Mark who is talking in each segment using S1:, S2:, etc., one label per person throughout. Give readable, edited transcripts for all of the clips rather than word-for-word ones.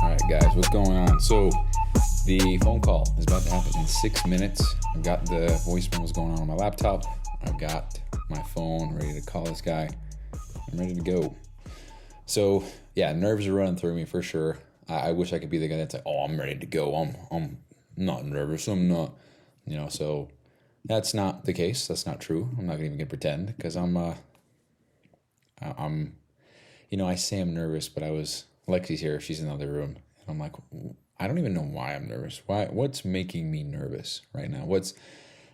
S1: Alright guys, what's going on? So the phone call is about to happen in 6 minutes. I've got the voicemails going on my laptop. I've got my phone ready to call this guy. I'm ready to go. So yeah, nerves are running through me for sure. I wish I could be the guy that's like, oh, I'm ready to go. I'm not nervous. I'm not, so that's not the case. That's not true. I'm not even gonna pretend because I say I'm nervous, but Lexi's here. She's in the other room. And I'm like, I don't even know why I'm nervous. What's making me nervous right now?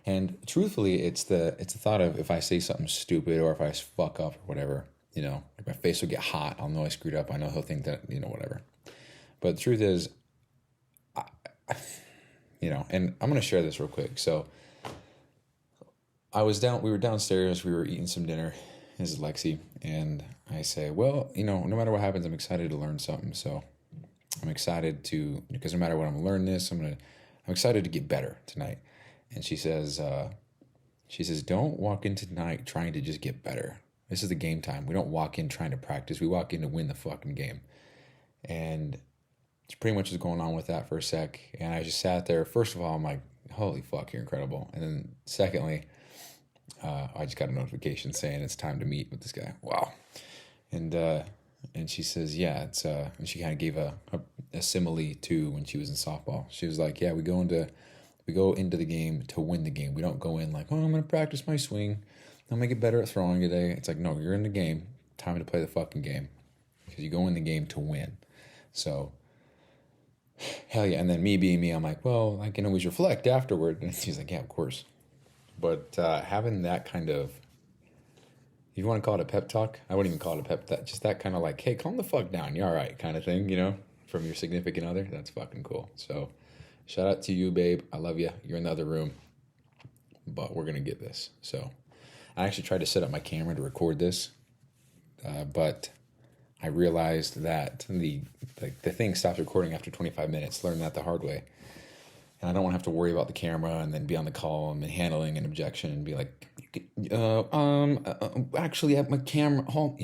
S1: And truthfully, it's the thought of if I say something stupid or if I fuck up or whatever, like my face will get hot. I'll know I screwed up. I know he'll think that, whatever. But the truth is, and I'm going to share this real quick. So we were downstairs, we were eating some dinner. This is Lexi. And I say, well, no matter what happens, I'm excited to learn something. So I'm excited because no matter what I'm going to learn this, I'm excited to get better tonight. And she says, don't walk in tonight trying to just get better. This is the game time. We don't walk in trying to practice. We walk in to win the fucking game. And it's pretty much what's going on with that for a sec. And I just sat there. First of all, I'm like, holy fuck, you're incredible. And then secondly, I just got a notification saying it's time to meet with this guy. Wow. And she says, yeah, it's and she kind of gave a simile to when she was in softball. She was like, yeah, we go into the game to win the game. We don't go in like, oh, I'm going to practice my swing. I'll make it better at throwing today. It's like, no, you're in the game. Time to play the fucking game. Because you go in the game to win. So, hell yeah. And then me being me, I'm like, well, I can always reflect afterward. And she's like, yeah, of course. But having that kind of, if you want to call it a pep talk, I wouldn't even call it a pep talk. Just that kind of like, hey, calm the fuck down. You're all right kind of thing, from your significant other. That's fucking cool. So, shout out to you, babe. I love you. You're in the other room. But we're going to get this. So, I actually tried to set up my camera to record this. But I realized that the thing stops recording after 25 minutes. Learned that the hard way. And I don't want to have to worry about the camera and then be on the call and handling an objection and be like, actually, I have my camera home,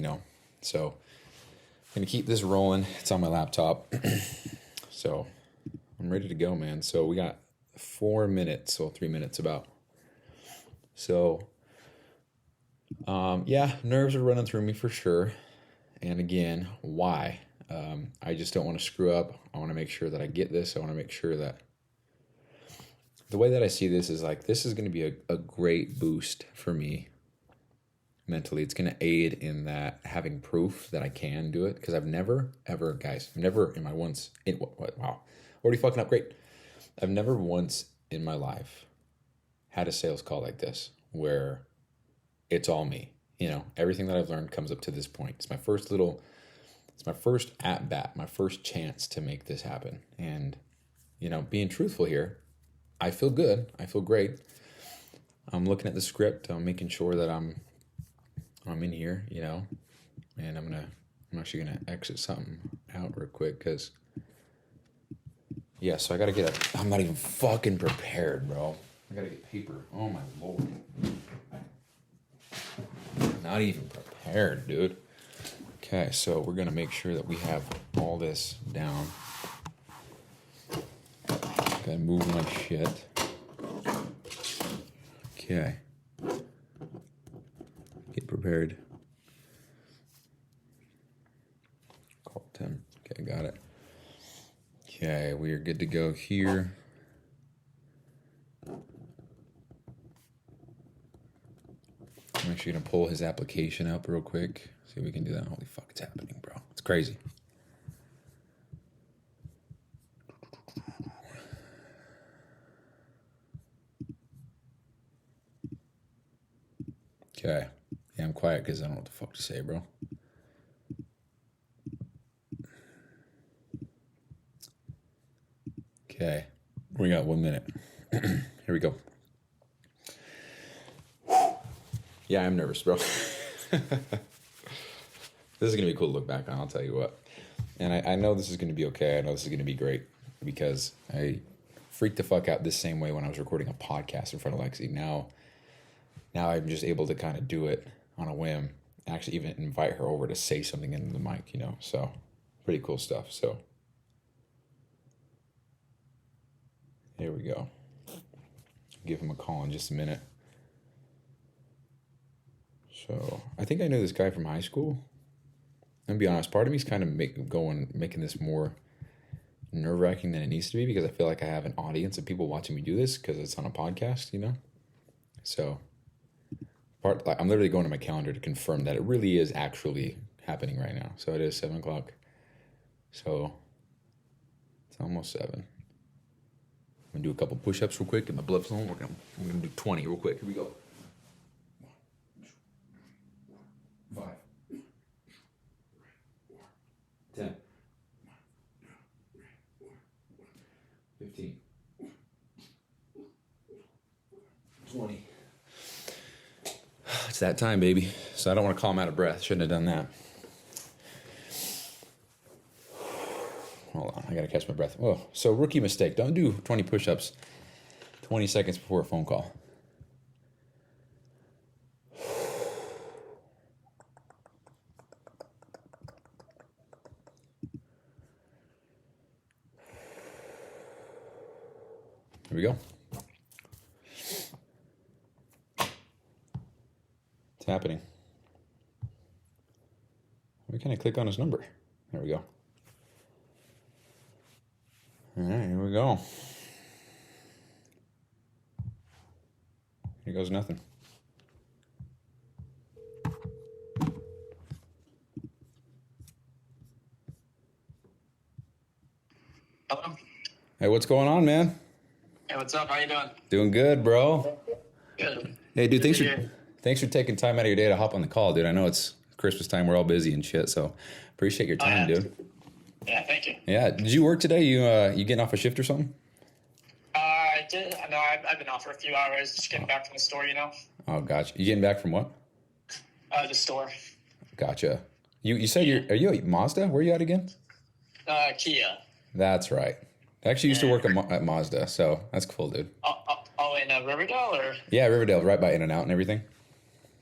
S1: So, I'm going to keep this rolling. It's on my laptop. So, I'm ready to go, man. So, we got 4 minutes, 3 minutes about. So, nerves are running through me for sure. And again, why? I just don't want to screw up. I want to make sure that I get this. I want to make sure that the way that I see this is like, this is going to be a great boost for me mentally. It's going to aid in that having proof that I can do it. Because I've never, ever, guys, wow, already fucking up great. I've never once in my life had a sales call like this where it's all me. Everything that I've learned comes up to this point. It's my first at bat, my first chance to make this happen. And, being truthful here, I feel good. I feel great. I'm looking at the script. I'm making sure that I'm in here, and I'm actually going to exit something out real quick because, yeah, so I got to I'm not even fucking prepared, bro. I got to get paper. Oh, my Lord. Not even prepared, dude. Okay, so we're going to make sure that we have all this down. Okay, move my shit. Okay. Get prepared. Call Tim. Okay, got it. Okay, we are good to go here. I'm actually going to pull his application up real quick. See if we can do that. Holy fuck, it's happening, bro. It's crazy. Okay. Yeah, I'm quiet because I don't know what the fuck to say, bro. Okay. We got 1 minute. Here we go. Yeah, I'm nervous, bro. This is going to be cool to look back on, I'll tell you what. And I know this is going to be okay. I know this is going to be great because I freaked the fuck out this same way when I was recording a podcast in front of Lexi. Now I'm just able to kind of do it on a whim. actually even invite her over to say something into the mic, you know. So pretty cool stuff. So here we go. Give him a call in just a minute. So I think I know this guy from high school. I'm gonna be honest, part of me is kind of making this more nerve-wracking than it needs to be, because I feel like I have an audience of people watching me do this because it's on a podcast, you know. So I'm literally going to my calendar to confirm that it really is actually happening right now. So it is 7 o'clock. So it's almost 7. I'm gonna do a couple push-ups real quick, get my blood flowing. We're gonna do 20 real quick. Here we go. 5, 10, 15, 20. It's that time, baby. So I don't want to call him out of breath. Shouldn't have done that. Hold on, I gotta catch my breath. Oh, so rookie mistake. Don't do 20 push-ups 20 seconds before a phone call. Here we go. It's happening. We kind of click on his number. There we go. All right, here we go. Here goes nothing.
S2: Hello.
S1: Hey, what's going on, man?
S2: Hey, what's up? How you doing?
S1: Doing good, bro.
S2: Good.
S1: Hey, dude,
S2: Good
S1: thanks for taking time out of your day to hop on the call, dude. I know it's Christmas time. We're all busy and shit, so appreciate your time, dude.
S2: Yeah, thank you.
S1: Yeah, did you work today? You getting off a shift or something?
S2: I did. I know I've been off for a few hours, just getting back from the store, you know.
S1: Oh, gotcha. You getting back from what?
S2: The store.
S1: Gotcha. You said are you at Mazda? Where are you at again?
S2: Kia.
S1: That's right. I actually used to work at Mazda, so that's cool, dude.
S2: In Riverdale, or?
S1: Yeah, Riverdale, right by In-N-Out and everything.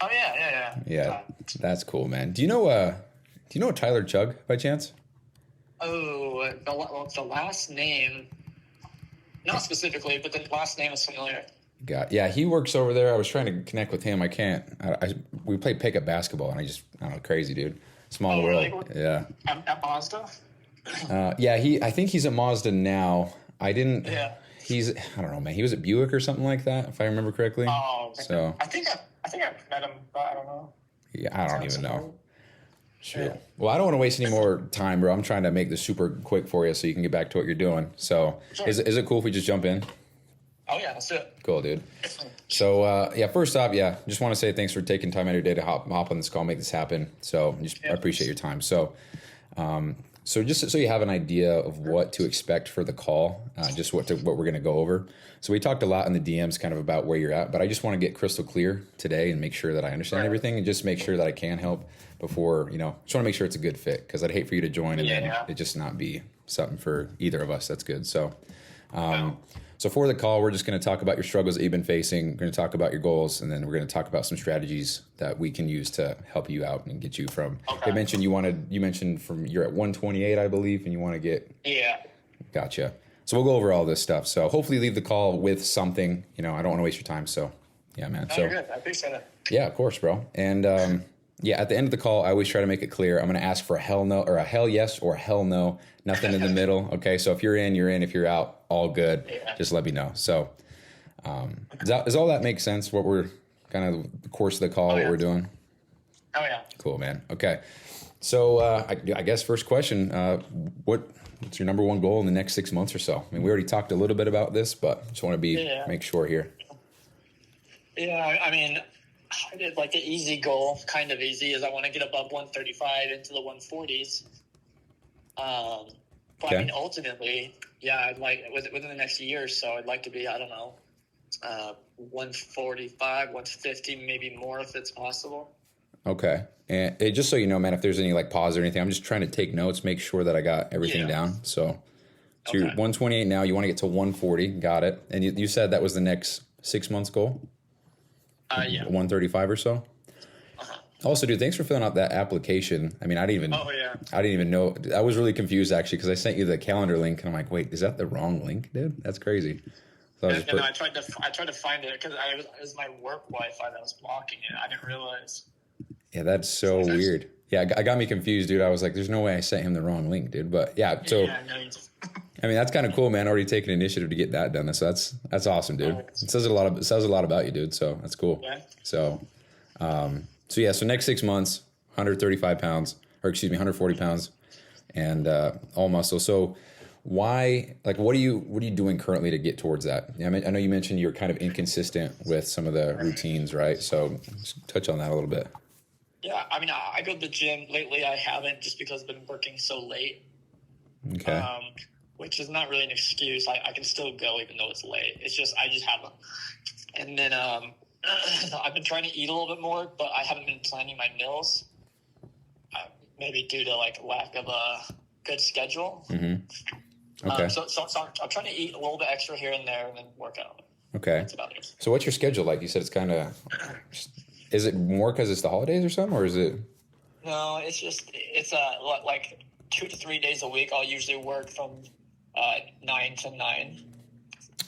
S2: Oh yeah.
S1: Yeah, that's cool, man. Do you know Tyler Chug by chance?
S2: Oh, the last name, not specifically, but the last name is familiar.
S1: Yeah, he works over there. I was trying to connect with him. I can't. We play pickup basketball, and I don't know, crazy, dude. Small world.
S2: Really?
S1: Yeah.
S2: At Mazda?
S1: Yeah, I think he's at Mazda now.
S2: Yeah.
S1: I don't know, man. He was at Buick or something like that, if I remember correctly.
S2: Oh,
S1: so
S2: I think I've met him, but I don't know.
S1: Yeah, I don't even know. Sure.
S2: Yeah.
S1: Well, I don't want to waste any more time, bro. I'm trying to make this super quick for you so you can get back to what you're doing. So,
S2: Sure.
S1: Is it cool if we just jump in?
S2: Oh yeah, let's do it.
S1: Cool, dude. So, first off, just want to say thanks for taking time out of your day to hop on this call, make this happen. So, I appreciate your time. So, just so you have an idea of what to expect for the call, just what we're going to go over. So we talked a lot in the DMs kind of about where you're at, but I just want to get crystal clear today and make sure that I understand everything and just make sure that I can help before, just want to make sure it's a good fit, because I'd hate for you to join and then it just not be something for either of us. That's good. So, So for the call, we're just going to talk about your struggles that you've been facing. We're going to talk about your goals, and then we're going to talk about some strategies that we can use to help you out and get you from.
S2: Okay.
S1: You mentioned you're at 128, I believe, and you want to get.
S2: Yeah.
S1: Gotcha. So we'll go over all this stuff. So hopefully leave the call with something. I don't want to waste your time. So yeah, man.
S2: You're good. I appreciate it.
S1: Yeah, of course, bro. And at the end of the call, I always try to make it clear. I'm going to ask for a hell no, or a hell yes, or a hell no. Nothing in the middle. Okay, so if you're in, you're in. If you're out, all good.
S2: Yeah.
S1: Just let me know. So does all that make sense? What we're kind of the course of the call, what we're doing?
S2: Oh yeah.
S1: Cool, man. Okay. So I guess first question, what's your number one goal in the next 6 months or so? I mean, we already talked a little bit about this, but just want to make sure here.
S2: Yeah, I mean, I did like an easy goal, kind of easy, is I want to get above 135 into the 140s. But I mean, ultimately, I'd like within the next year or so, I'd like to be, 145, 150, maybe more if it's possible.
S1: Okay. And just so you know, man, if there's any pause or anything, I'm just trying to take notes, make sure that I got everything down. So you're 128 now, you want to get to 140. Got it. And you said that was the next 6 months goal?
S2: Yeah.
S1: 135 or so?
S2: Uh-huh.
S1: Also, dude, thanks for filling out that application. I mean,
S2: Oh yeah.
S1: I didn't even know. I was really confused actually because I sent you the calendar link and I'm like, wait, is that the wrong link, dude? That's crazy. So
S2: And I tried to find it because it was my work Wi-Fi that was blocking it. I didn't realize.
S1: yeah, that's so weird. Yeah, it got me confused, dude. I was like, there's no way I sent him the wrong link, dude. But yeah, so
S2: Yeah, no, you just,
S1: I mean, that's kind of cool, man. Already taking initiative to get that done. So that's awesome, dude. It says a lot about you, dude. So that's cool.
S2: yeah.
S1: So, so next 6 months, 135 pounds, or excuse me, 140 pounds, and all muscle. So, why? Like, what are you doing currently to get towards that? I mean, I know you mentioned you're kind of inconsistent with some of the routines, right? So, just touch on that a little bit.
S2: Yeah, I mean, I go to the gym. Lately, I haven't just because I've been working so late.
S1: Okay.
S2: Which is not really an excuse. I can still go even though it's late. It's just I just haven't. And then I've been trying to eat a little bit more, but I haven't been planning my meals. Maybe due to like lack of a good schedule.
S1: Mm-hmm. Okay.
S2: So I'm trying to eat a little bit extra here and there, and then work out.
S1: Okay.
S2: That's about it.
S1: So what's your schedule like? You said it's kind of. Is it more because it's the holidays or something, or is it?
S2: No, it's like 2 to 3 days a week. I'll usually work from 9 to 9.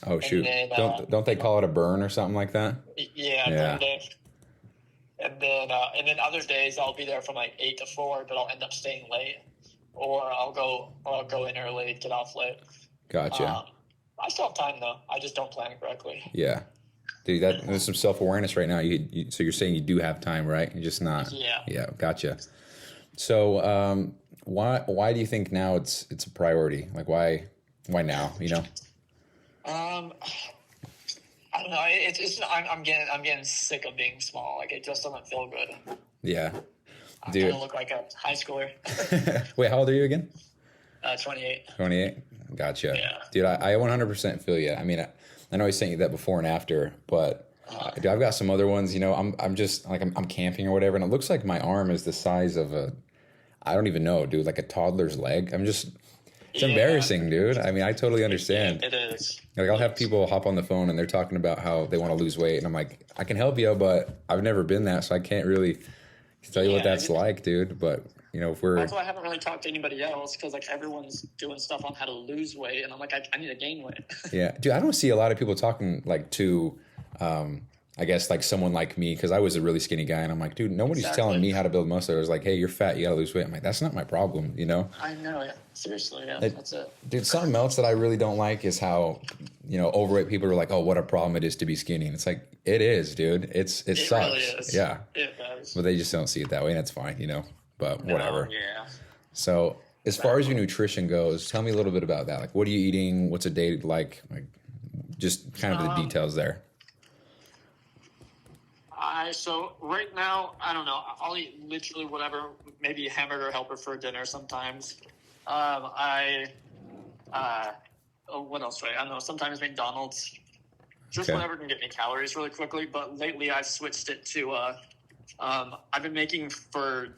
S1: Oh shoot!
S2: Then,
S1: don't they call it a burn or something like that?
S2: Yeah. Burn day. And then other days I'll be there from like 8 to 4, but I'll end up staying late, or I'll go in early, get off late.
S1: Gotcha.
S2: I still have time though. I just don't plan correctly.
S1: Yeah. Dude, there's some self-awareness right now. So you're saying you do have time, right? You're just not.
S2: Yeah.
S1: Yeah. Gotcha. So, why do you think now it's a priority? Like, why now? You know.
S2: I don't know. It's I'm getting sick of being small. Like it just doesn't feel good.
S1: Yeah.
S2: I
S1: Dude.
S2: kind of look like a high schooler.
S1: Wait, how old are you again?
S2: 28.
S1: 28. Gotcha.
S2: Yeah.
S1: Dude, I 100% feel you. I mean, I know I sent you that before and after, but dude, I've got some other ones. You know, I'm just like I'm camping or whatever, and it looks like my arm is the size of I don't even know, dude, like a toddler's leg. It's embarrassing, dude. I mean, I totally understand.
S2: It is.
S1: Like, I'll have people hop on the phone and they're talking about how they want to lose weight, and I'm like, I can help you, but I've never been that, so I can't really tell you what that's like, dude. But you know, if we're
S2: that's why I haven't really talked to anybody else because like everyone's doing stuff on how to lose weight, and I'm like, I need to gain weight.
S1: yeah, dude, I don't see a lot of people talking like to. I guess like someone like me, because I was a really skinny guy, and I'm like, dude, nobody's telling me how to build muscle. I was like, hey, you're fat, you gotta lose weight. I'm like, that's not my problem, you know?
S2: I know, yeah. Seriously, yeah, that's it.
S1: Dude, something else that I really don't like is how, you know, overweight people are like, oh, what a problem it is to be skinny. And it's like, it is, dude. It sucks.
S2: Really is.
S1: Yeah.
S2: It does.
S1: But they just don't see it that way, and that's fine, you know? But whatever.
S2: Yeah.
S1: So as far as your nutrition goes, tell me a little bit about that. Like, what are you eating? What's a day like? Like, just kind of the details there.
S2: So right now, I don't know. I'll eat literally whatever. Maybe a hamburger helper for dinner sometimes. What else do I don't know. Sometimes McDonald's. Just whatever can get me calories really quickly. But lately, I've switched it to. I've been making for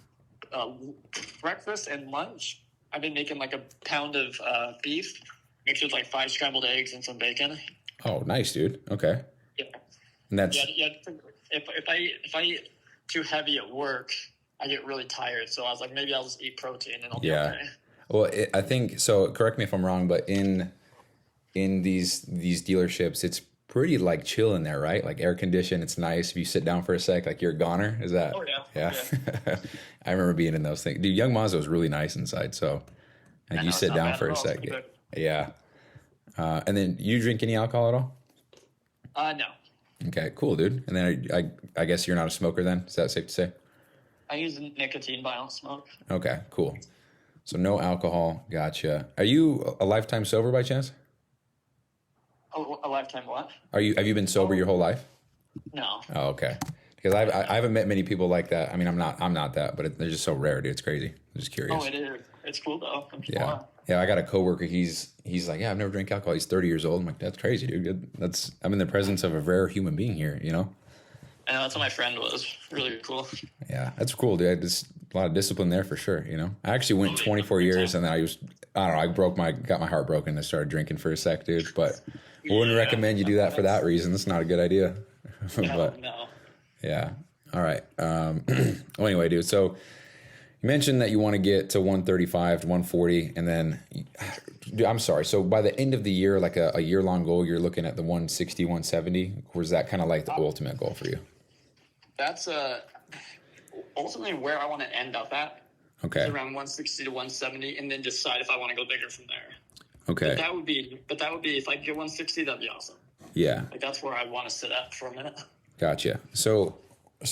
S2: breakfast and lunch. I've been making like a pound of beef mixed with like 5 scrambled eggs and some bacon.
S1: Oh, nice, dude. Okay.
S2: Yeah.
S1: And that's
S2: If I eat too heavy at work, I get really tired. So I was like, maybe I'll just eat protein and I'll be okay.
S1: Well, I think so. Correct me if I'm wrong, but in these dealerships, it's pretty like chill in there, right? Like air conditioned. It's nice. If you sit down for a sec, like you're a goner. Is that?
S2: Oh yeah.
S1: Yeah. I remember being in those things. Dude, Young Mazda was really nice inside. So like, you sit down for a sec. Yeah. And then you drink any alcohol at all?
S2: No.
S1: Okay, cool, dude. And then I guess you're not a smoker then? Is that safe to say?
S2: I use nicotine, but I don't smoke.
S1: Okay, cool. So no alcohol. Gotcha. Are you a lifetime sober by chance?
S2: A lifetime what?
S1: Have you been sober your whole life?
S2: No.
S1: Oh, okay. Because I haven't met many people like that. I mean, I'm not that, but they're just so rare, dude. It's crazy. I'm just curious.
S2: Oh, it is. It's cool though.
S1: Yeah. Yeah, I got a coworker. He's like, yeah, I've never drank alcohol. He's 30 years old. I'm like, that's crazy, dude. I'm in the presence of a rare human being here, you know?
S2: I know, that's what my friend was. Really cool.
S1: Yeah, that's cool, dude. There's a lot of discipline there for sure, you know? I actually went 24 years and then I don't know, got my heart broken and started drinking for a sec, dude. But I wouldn't recommend you do that for that reason. It's not a good idea. But
S2: no.
S1: yeah. All right. Well, anyway, dude. So you mentioned that you want to get to 135 to 140, and then, dude, I'm sorry. So by the end of the year, like a year long goal, you're looking at the 160, 170. Or is that kind of like the ultimate goal for you?
S2: That's ultimately where I want to end up at.
S1: Okay.
S2: Around 160 to 170, and then decide if I want to go bigger from there.
S1: Okay.
S2: But that would be if I could get 160, that'd be awesome.
S1: Yeah.
S2: Like that's where I want to sit at for a minute.
S1: Gotcha. So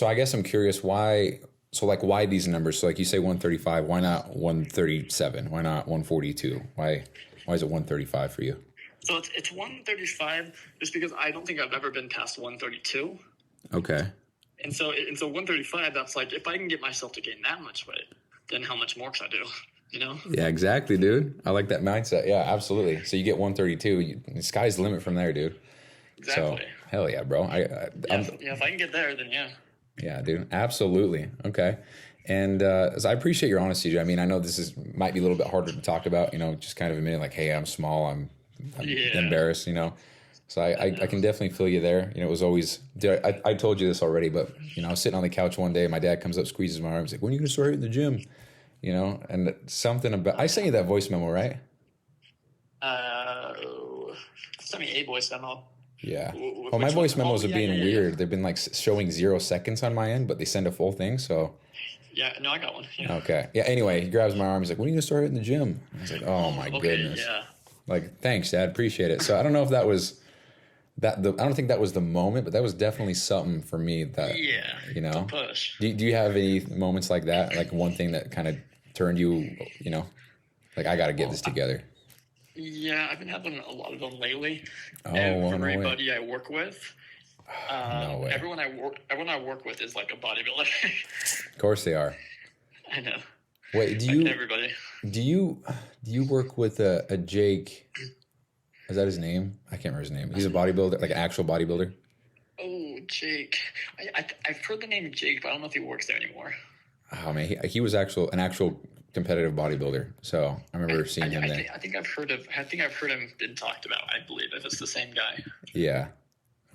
S1: I guess I'm curious why. So like why these numbers? So like you say 135. Why not 137? Why not 142? Why is it 135 for you?
S2: So it's 135 just because I don't think I've ever been past 132.
S1: Okay.
S2: And so 135. That's like if I can get myself to gain that much weight, then how much more can I do? You know?
S1: Yeah, exactly, dude. I like that mindset. Yeah, absolutely. So you get 132. The sky's the limit from there, dude.
S2: Exactly.
S1: So hell yeah, bro.
S2: If I can get there, then yeah.
S1: Yeah, dude. Absolutely. Okay. And so I appreciate your honesty, dude. I mean, I know this might be a little bit harder to talk about, just kind of admitting like, hey, I'm small. I'm embarrassed, So I can definitely feel you there. It was always, dude, I told you this already, but, I was sitting on the couch one day. My dad comes up, squeezes my arm. He's like, when are you going to start hitting the gym? And something about, I sent you that voice memo, right?
S2: Send me a voice memo.
S1: Yeah. Well, my voice memos are being weird. They've been like showing 0 seconds on my end, but they send a full thing. So.
S2: Yeah. No, I got one. Yeah.
S1: Okay. Yeah. Anyway, he grabs my arm. He's like, when are you gonna start hitting the gym? I was like, oh my goodness.
S2: Yeah.
S1: Like, thanks, Dad. Appreciate it. So I don't know if that was I don't think that was the moment, but that was definitely something for me that.
S2: Yeah. The push.
S1: Do you have any moments like that? Like one thing that kind of turned you, like I got to get this together.
S2: Yeah, I've been having a lot of them lately.
S1: Oh,
S2: everybody I work with,
S1: no way.
S2: everyone I work with is like a bodybuilder.
S1: Of course they are.
S2: I know.
S1: Wait,
S2: everybody.
S1: Do you work with a Jake? Is that his name? I can't remember his name. He's a bodybuilder, like an actual bodybuilder.
S2: Oh, Jake. I've heard the name Jake, but I don't know if he works there anymore.
S1: Oh man, he was an actual competitive bodybuilder. So I remember seeing him there.
S2: I think I've heard him been talked about. I believe if it's the same guy.
S1: Yeah.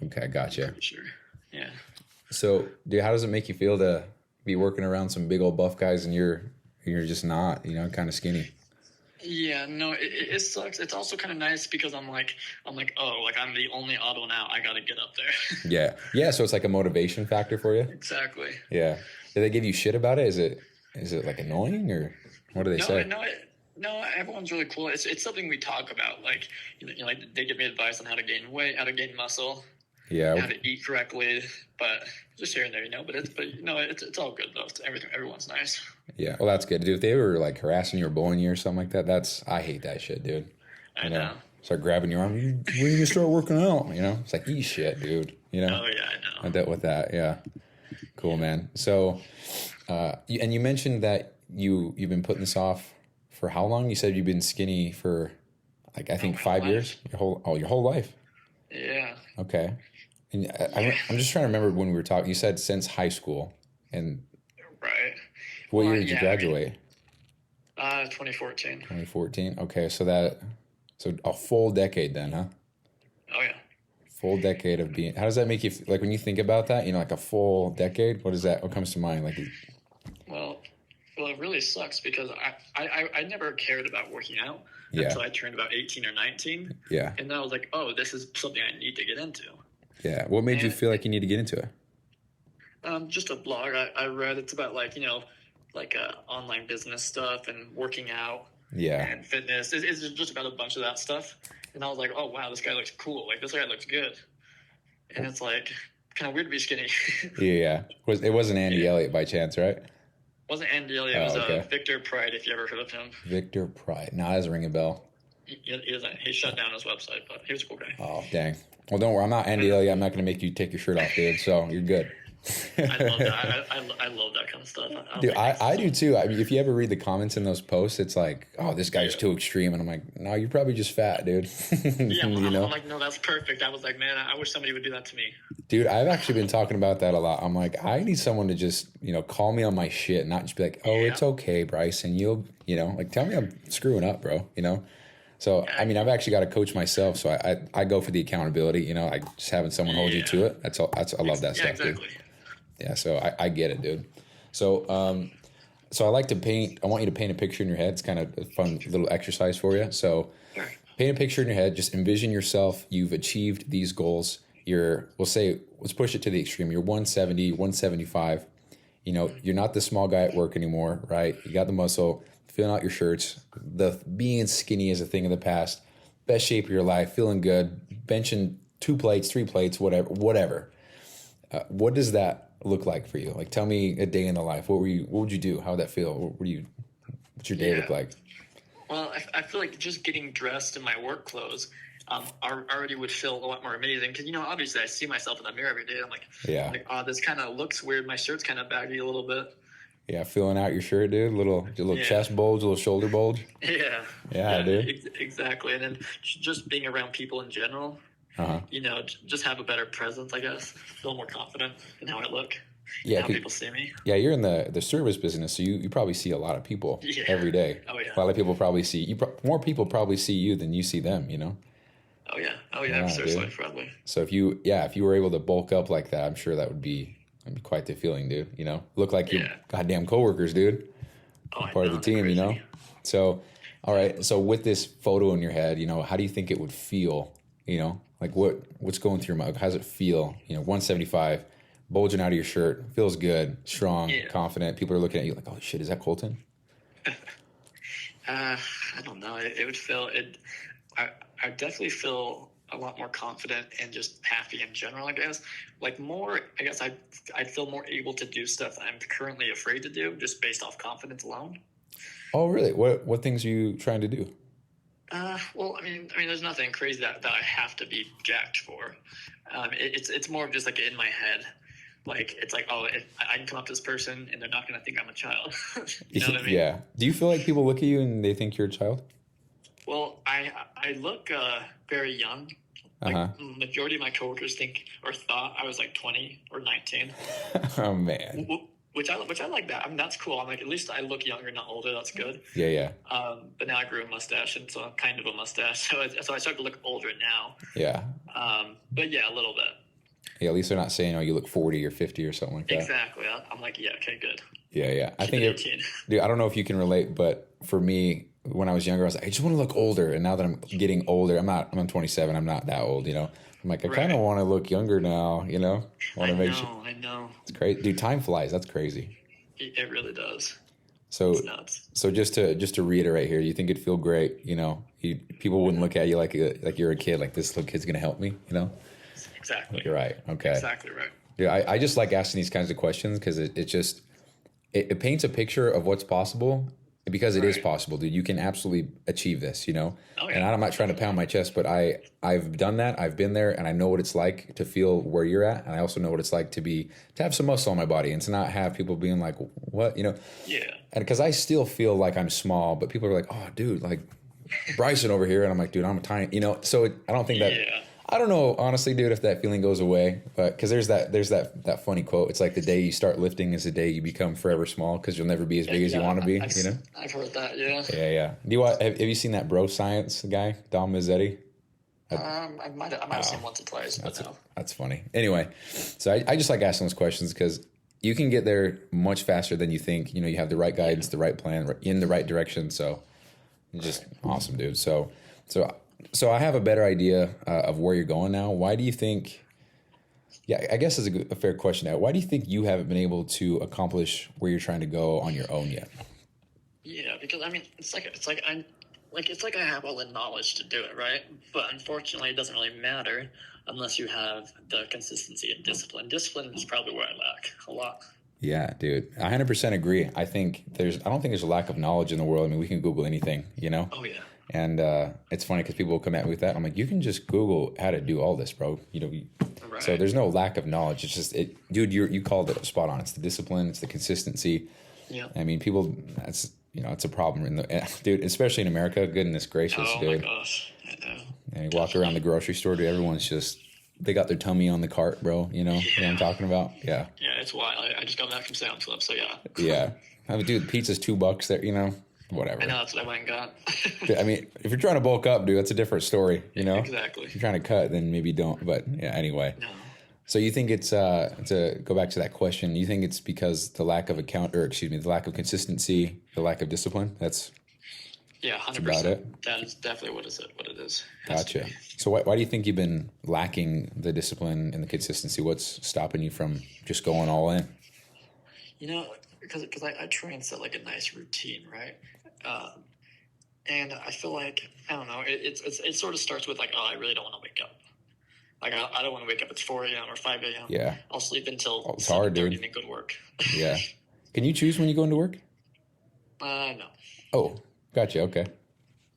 S1: Okay, gotcha.
S2: Pretty sure. Yeah.
S1: So, dude, how does it make you feel to be working around some big old buff guys and you're just not, kind of skinny?
S2: Yeah, no, it sucks. It's also kind of nice because I'm like, oh, like I'm the only auto now. I got to get up there.
S1: Yeah. So it's like a motivation factor for you.
S2: Exactly.
S1: Yeah. Did they give you shit about it? Is it like annoying or what do they say?
S2: No, everyone's really cool. It's something we talk about. Like, like they give me advice on how to gain weight, how to gain muscle.
S1: Yeah.
S2: How to eat correctly, but just here and there, But it's all good though. Everyone's nice.
S1: Yeah, well, that's good, dude. If they were like harassing you or bullying you or something like that, I hate that shit, dude.
S2: I know.
S1: Start grabbing your arm. When are you gonna start working out? It's like eat shit, dude.
S2: Oh yeah, I know.
S1: I dealt with that. Yeah. Cool, man. So, you mentioned that you've been putting this off for how long? You said you've been skinny for like I think 5 years. Your whole life.
S2: Yeah.
S1: Okay. And I'm just trying to remember when we were talking. You said since high school, and
S2: right.
S1: What year did you graduate?
S2: 2014.
S1: 2014. Okay, so a full decade then, huh?
S2: Oh yeah.
S1: Full decade of being. How does that make you feel? Like when you think about that? Like a full decade. What comes to mind? Like.
S2: Well, it really sucks because I never cared about working out
S1: Yeah.
S2: until I turned about 18 or 19.
S1: Yeah.
S2: And then I was like, oh, this is something I need to get into.
S1: Yeah. What made you feel like you need to get into it?
S2: Just a blog I read. It's about online business stuff and working out.
S1: Yeah.
S2: And fitness. It's just about a bunch of that stuff. And I was like, oh wow, this guy looks cool. Like this guy looks good. And it's like kind of weird to be skinny.
S1: Yeah. It wasn't Andy Elliott by chance, right?
S2: It wasn't Andy Elliott. It was Victor Pride. If you ever heard of him.
S1: Victor Pride. Nah, that doesn't ring a bell.
S2: He shut down his website, but he was a cool guy.
S1: Oh dang. Well, don't worry. I'm not Andy Elliott. I'm not going to make you take your shirt off, dude. So you're good.
S2: I love that. I love that kind of stuff.
S1: Dude, I do too. I mean, if you ever read the comments in those posts, it's like, oh, this guy's too extreme. And I'm like, no, you're probably just fat, dude.
S2: Yeah, I'm like, no, that's perfect. I was like, man, I wish somebody would do that to me.
S1: Dude, I've actually been talking about that a lot. I'm like, I need someone to just, call me on my shit, not just be like, oh, it's okay, Bryson. You'll, like, tell me I'm screwing up, bro, So, I mean, I've actually got to coach myself. So I go for the accountability, like just having someone hold you to it. I love that stuff,
S2: exactly.
S1: dude. Yeah, so I get it, dude. So so I like to paint. I want you to paint a picture in your head. It's kind of a fun little exercise for you. So
S2: Sure.
S1: paint a picture in your head. Just envision yourself. You've achieved these goals. Let's push it to the extreme. You're 170, 175. You know, you're not the small guy at work anymore, right? You got the muscle, filling out your shirts. The being skinny is a thing of the past. Best shape of your life, feeling good, benching 2 plates, 3 plates, whatever. What does that look like for you? Like, tell me a day in the life. What would you do? How would that feel? What's your day look like?
S2: Well, I feel like just getting dressed in my work clothes already would feel a lot more amazing because, obviously I see myself in the mirror every day. I'm like, oh, this kind of looks weird. My shirt's kind of baggy a little bit.
S1: Yeah, filling out your shirt, dude. Little chest bulge, little shoulder bulge.
S2: Yeah,
S1: dude.
S2: Exactly. And then just being around people in general, just have a better presence, I guess. Feel more confident in how I look. Yeah, how people see me.
S1: Yeah, you're in the service business, so you probably see a lot of people every day.
S2: Oh yeah.
S1: A lot of people probably see you. More people probably see you than you see them.
S2: Oh yeah. Seriously, probably.
S1: So if you were able to bulk up like that, I'm sure that'd be quite the feeling, dude. Look like your goddamn coworkers, dude. Part of the team, So, all right. So with this photo in your head, how do you think it would feel? Like what's going through your mind? How does it feel? 175. Bulging out of your shirt, feels good, strong, confident. People are looking at you like, "Oh shit, is that Colton?"
S2: I don't know. It would feel it. I definitely feel a lot more confident and just happy in general. I guess I'd feel more able to do stuff I'm currently afraid to do just based off confidence alone.
S1: Oh really? What things are you trying to do?
S2: Well, I mean, there's nothing crazy that I have to be jacked for. It's more of just like in my head. Like, it's like, oh, I can come up to this person and they're not going to think I'm a child. You know what I mean?
S1: Yeah. Do you feel like people look at you and they think you're a child?
S2: Well, I look very young. Like, majority of my coworkers think or thought I was like 20 or 19.
S1: Oh, man.
S2: Which I like that. I mean, that's cool. I'm like, at least I look younger, not older. That's good.
S1: Yeah.
S2: But now I grew a mustache, and so I'm kind of a mustache. So I start to look older now.
S1: Yeah.
S2: But yeah, a little bit.
S1: Yeah, at least they're not saying, "Oh, you look 40 or 50 or something like that."
S2: Exactly. I'm like, yeah, okay, good.
S1: Yeah. I think dude, I don't know if you can relate, but for me, when I was younger, I was like, I just want to look older. And now that I'm getting older, I'm 27. I'm not that old, I'm like, I kind of want to look younger now, Want to make sure.
S2: I know.
S1: It's crazy. Dude, time flies. That's crazy.
S2: It really does.
S1: So,
S2: it's nuts.
S1: So just to reiterate here, you think it'd feel great, people wouldn't look at you like you're a kid, like this little kid's going to help me,
S2: Exactly.
S1: You're right. Okay.
S2: Exactly right.
S1: Yeah, I just like asking these kinds of questions because it paints a picture of what's possible because it is possible, dude. You can absolutely achieve this,
S2: Oh, yeah.
S1: And I'm not trying to pound my chest, but I've done that. I've been there, and I know what it's like to feel where you're at, and I also know what it's like to have some muscle on my body and to not have people being like, what,
S2: Yeah.
S1: And because I still feel like I'm small, but people are like, oh, dude, like Bryson over here, and I'm like, dude, I'm a tiny, So I don't think that.
S2: Yeah.
S1: I don't know, honestly, dude, if that feeling goes away, but because there's that funny quote. It's like the day you start lifting is the day you become forever small because you'll never be as big as you want to be.
S2: I've heard that. Yeah.
S1: Yeah. Have you seen that Bro Science guy, Dom Mazzetti?
S2: I might have seen once or twice.
S1: That's funny. Anyway, so I just like asking those questions because you can get there much faster than you think. You have the right guidance, the right plan, in the right direction. So, just awesome, dude. So I have a better idea of where you're going now. Why do you think? Yeah, I guess it's a fair question now. Why do you think you haven't been able to accomplish where you're trying to go on your own yet?
S2: Yeah, because it's like I have all the knowledge to do it, right? But unfortunately, it doesn't really matter unless you have the consistency and discipline. Discipline is probably where I lack a lot.
S1: Yeah, dude, 100% agree. I don't think there's a lack of knowledge in the world. I mean, we can Google anything,
S2: Oh yeah.
S1: And it's funny because people will come at me with that. I'm like, you can just Google how to do all this, bro.
S2: Right.
S1: So there's no lack of knowledge. It's just dude. You called it spot on. It's the discipline. It's the consistency.
S2: Yeah.
S1: I mean, people. That's it's a problem dude, especially in America. Goodness gracious, dude.
S2: Oh my gosh, I know.
S1: And you walk around the grocery store, dude. Everyone's just they got their tummy on the cart, bro. You know what I'm talking about? Yeah.
S2: Yeah, it's wild. I just got back from Sam's Club, so yeah.
S1: Yeah. I mean, dude, pizza's $2 there. Whatever.
S2: I know, that's what I went and got.
S1: I mean, if you're trying to bulk up, dude, that's a different story,
S2: Exactly.
S1: If you're trying to cut, then maybe don't. But yeah, anyway.
S2: No.
S1: So you think it's to go back to that question? You think it's because the lack of the lack of consistency, the lack of discipline? That's
S2: Yeah,
S1: about
S2: 100%.
S1: it.
S2: That is definitely what it is.
S1: Gotcha. So why do you think you've been lacking the discipline and the consistency? What's stopping you from just going all in?
S2: Because I try and set like a nice routine, right? And I feel like I don't know. It sort of starts with like, oh, I really don't want to wake up. Like I don't want to wake up at 4 a.m. or 5 a.m.
S1: Yeah.
S2: I'll sleep until
S1: It's hard,
S2: 7:30
S1: dude.
S2: and then go to work.
S1: Yeah. Can you choose when you go into work?
S2: No.
S1: Oh, gotcha. Okay.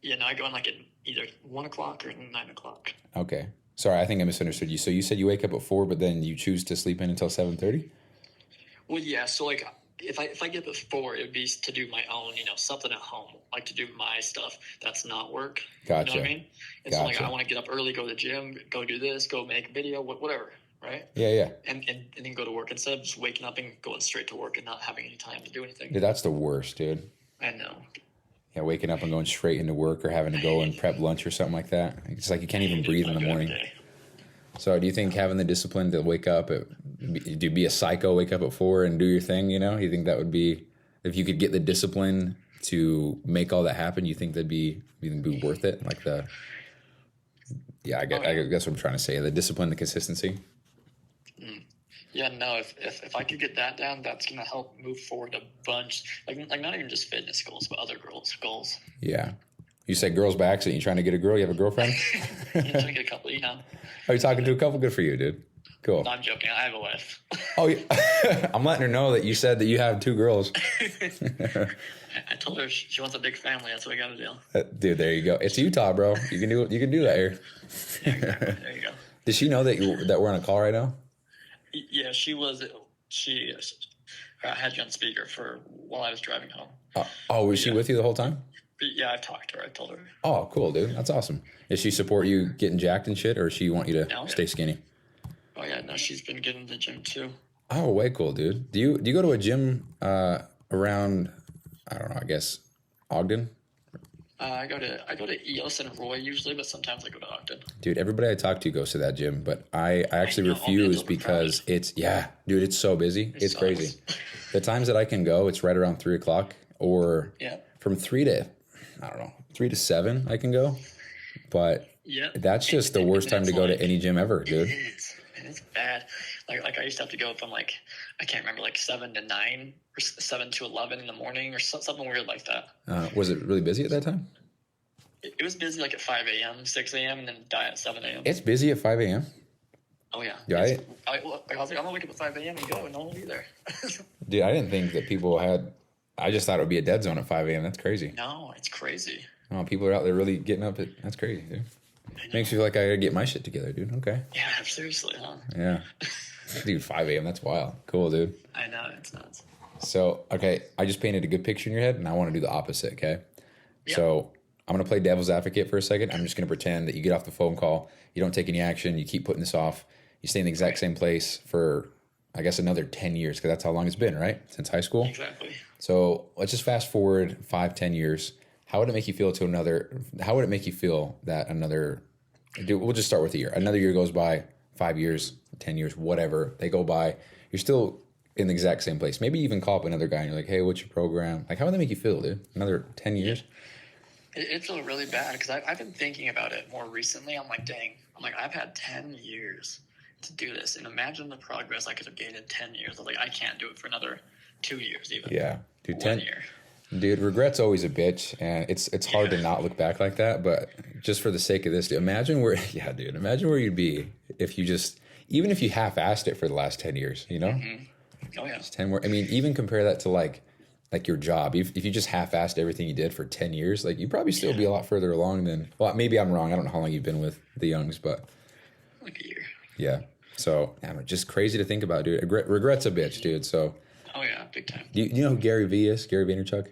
S2: Yeah, no, I go in like at either 1 o'clock or 9 o'clock.
S1: Okay. Sorry, I think I misunderstood you. So you said you wake up at 4, but then you choose to sleep in until 7:30?
S2: Well, yeah. So like, if I get up at 4, it would be to do my own, something at home, like to do my stuff. That's not work.
S1: Gotcha.
S2: You know what I mean? And so like,
S1: Gotcha.
S2: I want to get up early, go to the gym, go do this, go make a video, whatever, right?
S1: Yeah.
S2: And then go to work instead of just waking up and going straight to work and not having any time to do anything.
S1: Dude, that's the worst, dude.
S2: I know.
S1: Yeah, waking up and going straight into work or having to go and prep lunch or something like that. It's like you can't even breathe in the morning. So do you think having the discipline to wake up, be a psycho, wake up at 4 and do your thing, you think that would be, if you could get the discipline to make all that happen, you think that'd be worth it? Like I guess what I'm trying to say, the discipline, the consistency.
S2: Yeah, no, if I could get that down, that's going to help move forward a bunch. Like not even just fitness goals, but other goals.
S1: Yeah. You say girls by accident. You trying to get a girl? You have a girlfriend?
S2: I'm trying to get a couple,
S1: Are you talking to a couple? Good for you, dude. Cool.
S2: No, I'm joking. I have a wife.
S1: Oh, yeah. I'm letting her know that you said that you have 2 girls.
S2: I told her she wants a big family. That's what I got to do.
S1: Dude, there you go. It's Utah, bro. You can do that here.
S2: There you go.
S1: Does she know that we're on a call right now?
S2: Yeah, she had you on speaker for while I was driving home.
S1: Was she with you the whole time?
S2: But yeah, I've talked to her. I told her.
S1: Oh, cool, dude. That's awesome. Does she support you getting jacked and shit, or does she want you to stay skinny?
S2: Oh yeah, no, she's been getting to the gym too.
S1: Oh, way cool, dude. Do you go to a gym around? I don't know. I guess Ogden.
S2: I go to EOS and Roy usually, but sometimes I go to Ogden.
S1: Dude, everybody I talk to goes to that gym, but I actually refuse because dude, it's so busy. It's crazy. The times that I can go, it's right around 3 o'clock or from 3 to 7 I can go. But that's just the worst time to go to any gym ever, dude.
S2: It's bad. Like I used to have to go from I can't remember, 7 to 9 or 7 to 11 in the morning or something weird like that.
S1: Was it really busy at that time?
S2: It was busy at 5 a.m., 6 a.m., and then die at 7 a.m.
S1: It's busy at 5 a.m.?
S2: Oh, yeah.
S1: Yeah.
S2: I was like, I'm going to wake up at 5 a.m. and go, and no one will be there.
S1: Dude, I didn't think that people I just thought it would be a dead zone at 5 a.m. That's crazy.
S2: No, it's crazy.
S1: Oh, people are out there really getting up that's crazy, dude. Makes me feel like I gotta get my shit together, dude. Okay.
S2: Yeah, seriously, huh?
S1: Yeah. Dude, 5 a.m., that's wild. Cool, dude.
S2: I know, it's nuts.
S1: So, okay, I just painted a good picture in your head, and I want to do the opposite, okay? Yep. So, I'm going to play devil's advocate for a second. I'm just going to pretend that you get off the phone call, you don't take any action, you keep putting this off, you stay in the exact same place for, I guess, another 10 years, because that's how long it's been, right? Since high school?
S2: Exactly.
S1: So, let's just fast forward 5-10 years. How would it make you feel that another, we'll just start with a year. Another year goes by, 5 years, 10 years, whatever, they go by. You're still in the exact same place. Maybe you even call up another guy and you're like, hey, what's your program? Like, how would that make you feel, dude? Another 10 years?
S2: It feels really bad because I've been thinking about it more recently. I'm like, dang. I've had 10 years to do this. And imagine the progress I could have gained in 10 years. I was like, I can't do it for another 2 years even.
S1: Yeah. Dude,
S2: 1 year.
S1: Dude, regret's always a bitch, and it's hard to not look back like that. But just for the sake of this, dude, imagine where you'd be if you even if you half-assed it for the last 10 years,
S2: Mm-hmm. Oh yeah.
S1: Just 10 more. I mean, even compare that to like your job. If you just half-assed everything you did for 10 years, like you'd probably still be a lot further along than. Well, maybe I'm wrong. I don't know how long you've been with the Youngs, but
S2: like a year.
S1: Yeah. So just crazy to think about, dude. Regret's a bitch, dude. So.
S2: Oh yeah, big time.
S1: You know who Gary V is? Gary Vaynerchuk.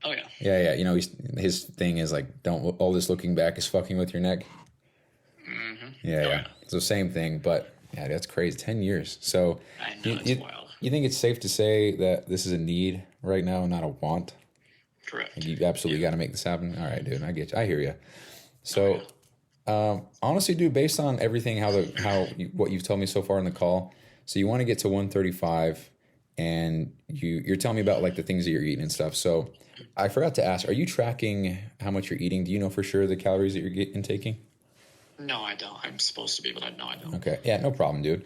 S2: Oh yeah.
S1: Yeah. His thing is like, don't all this looking back is fucking with your neck.
S2: Mm-hmm.
S1: Yeah. So same thing, but yeah, that's crazy. 10 years. So
S2: I know, it's wild.
S1: You think it's safe to say that this is a need right now, not a want?
S2: Correct.
S1: Like you absolutely got to make this happen. All right, dude. I get you. I hear you. So Honestly, dude, based on everything, what you've told me so far in the call, so you want to get to 135, and you're telling me about like the things that you're eating and stuff. So I forgot to ask, are you tracking how much you're eating? Do you know for sure the calories that you're intaking?
S2: No, I don't. I'm supposed to be, but I don't.
S1: Okay, yeah, no problem, dude.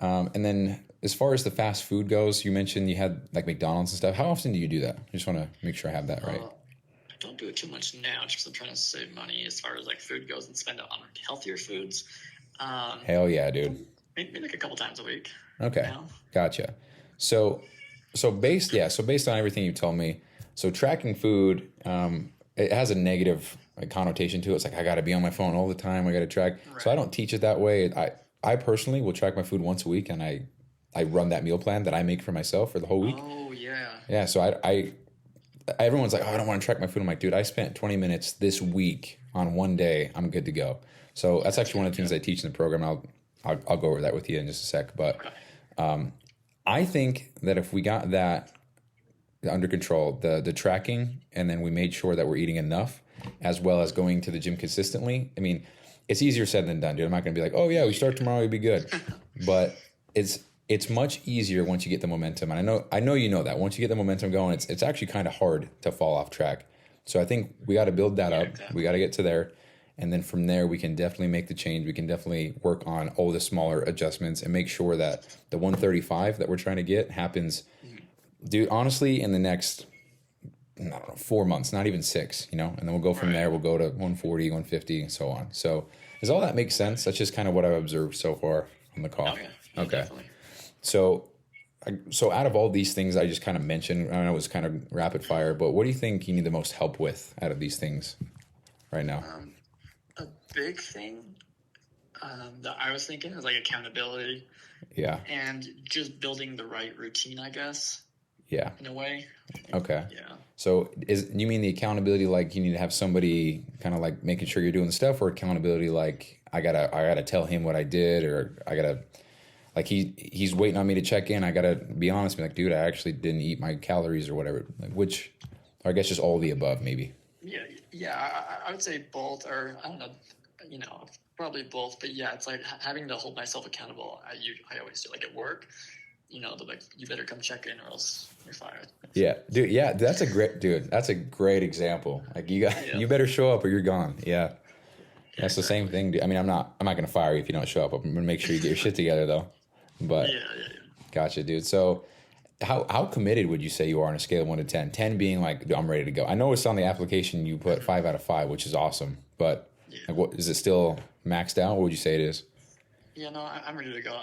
S1: And then as far as the fast food goes, you mentioned you had like McDonald's and stuff. How often do you do that? I just want to make sure I have that right.
S2: I don't do it too much now, just because I'm trying to save money as far as like food goes and spend it on healthier foods.
S1: Hell yeah, dude.
S2: Maybe like a couple times a week.
S1: Okay, gotcha. So based on everything you told me, so tracking food, it has a negative like connotation to it. It's like I got to be on my phone all the time. I got to track. Right. So I don't teach it that way. I personally will track my food once a week, and I run that meal plan that I make for myself for the whole week.
S2: Oh yeah.
S1: Yeah. So I everyone's like, oh, I don't want to track my food. I'm like, dude, I spent 20 minutes this week on one day. I'm good to go. So that's actually one of the things I teach in the program. I'll go over that with you in just a sec. But I think that if we got that under control, the tracking, and then we made sure that we're eating enough, as well as going to the gym consistently. I mean, it's easier said than done, dude. I'm not going to be like, oh yeah, we start tomorrow, we'll be good. But it's much easier once you get the momentum. And I know you know that. Once you get the momentum going, it's actually kind of hard to fall off track. So I think we got to build that up. Exactly. We got to get to there. And then from there, we can definitely make the change. We can definitely work on all the smaller adjustments and make sure that the 135 that we're trying to get happens, dude, honestly, in the next, I don't know, 4 months, not even 6, and then we'll go from there. We'll go to 140, 150, and so on. So does all that make sense? That's just kind of what I've observed so far on the call.
S2: Oh, yeah.
S1: Okay.
S2: Definitely.
S1: So out of all these things I just kind of mentioned, I know it was kind of rapid fire, but what do you think you need the most help with out of these things right now?
S2: A big thing that I was thinking is like accountability.
S1: Yeah.
S2: And just building the right routine, I guess.
S1: Yeah.
S2: In a way.
S1: Okay.
S2: Yeah.
S1: So you mean the accountability like you need to have somebody kind of like making sure you're doing the stuff, or accountability like I gotta tell him what I did, or I gotta like he's waiting on me to check in. I gotta be honest, be like, dude, I actually didn't eat my calories or whatever. Like or I guess just all the above, maybe.
S2: Yeah. I would say both, or I don't know, probably both. But yeah, it's like having to hold myself accountable. I always do, like at work. They're like, you better come check in or else you're fired.
S1: Yeah, dude. Yeah, that's a great example. Like you better show up or you're gone. Yeah. That's the same thing, dude. I mean, I'm not going to fire you if you don't show up. I'm going to make sure you get your shit together though. But yeah. Gotcha, dude. So how committed would you say you are on a scale of 1 to 10? 10 being like, dude, I'm ready to go. I know it's on the application you put 5 out of 5, which is awesome. But like, what is it still maxed out? What would you say it is? Yeah,
S2: no, I'm ready to go.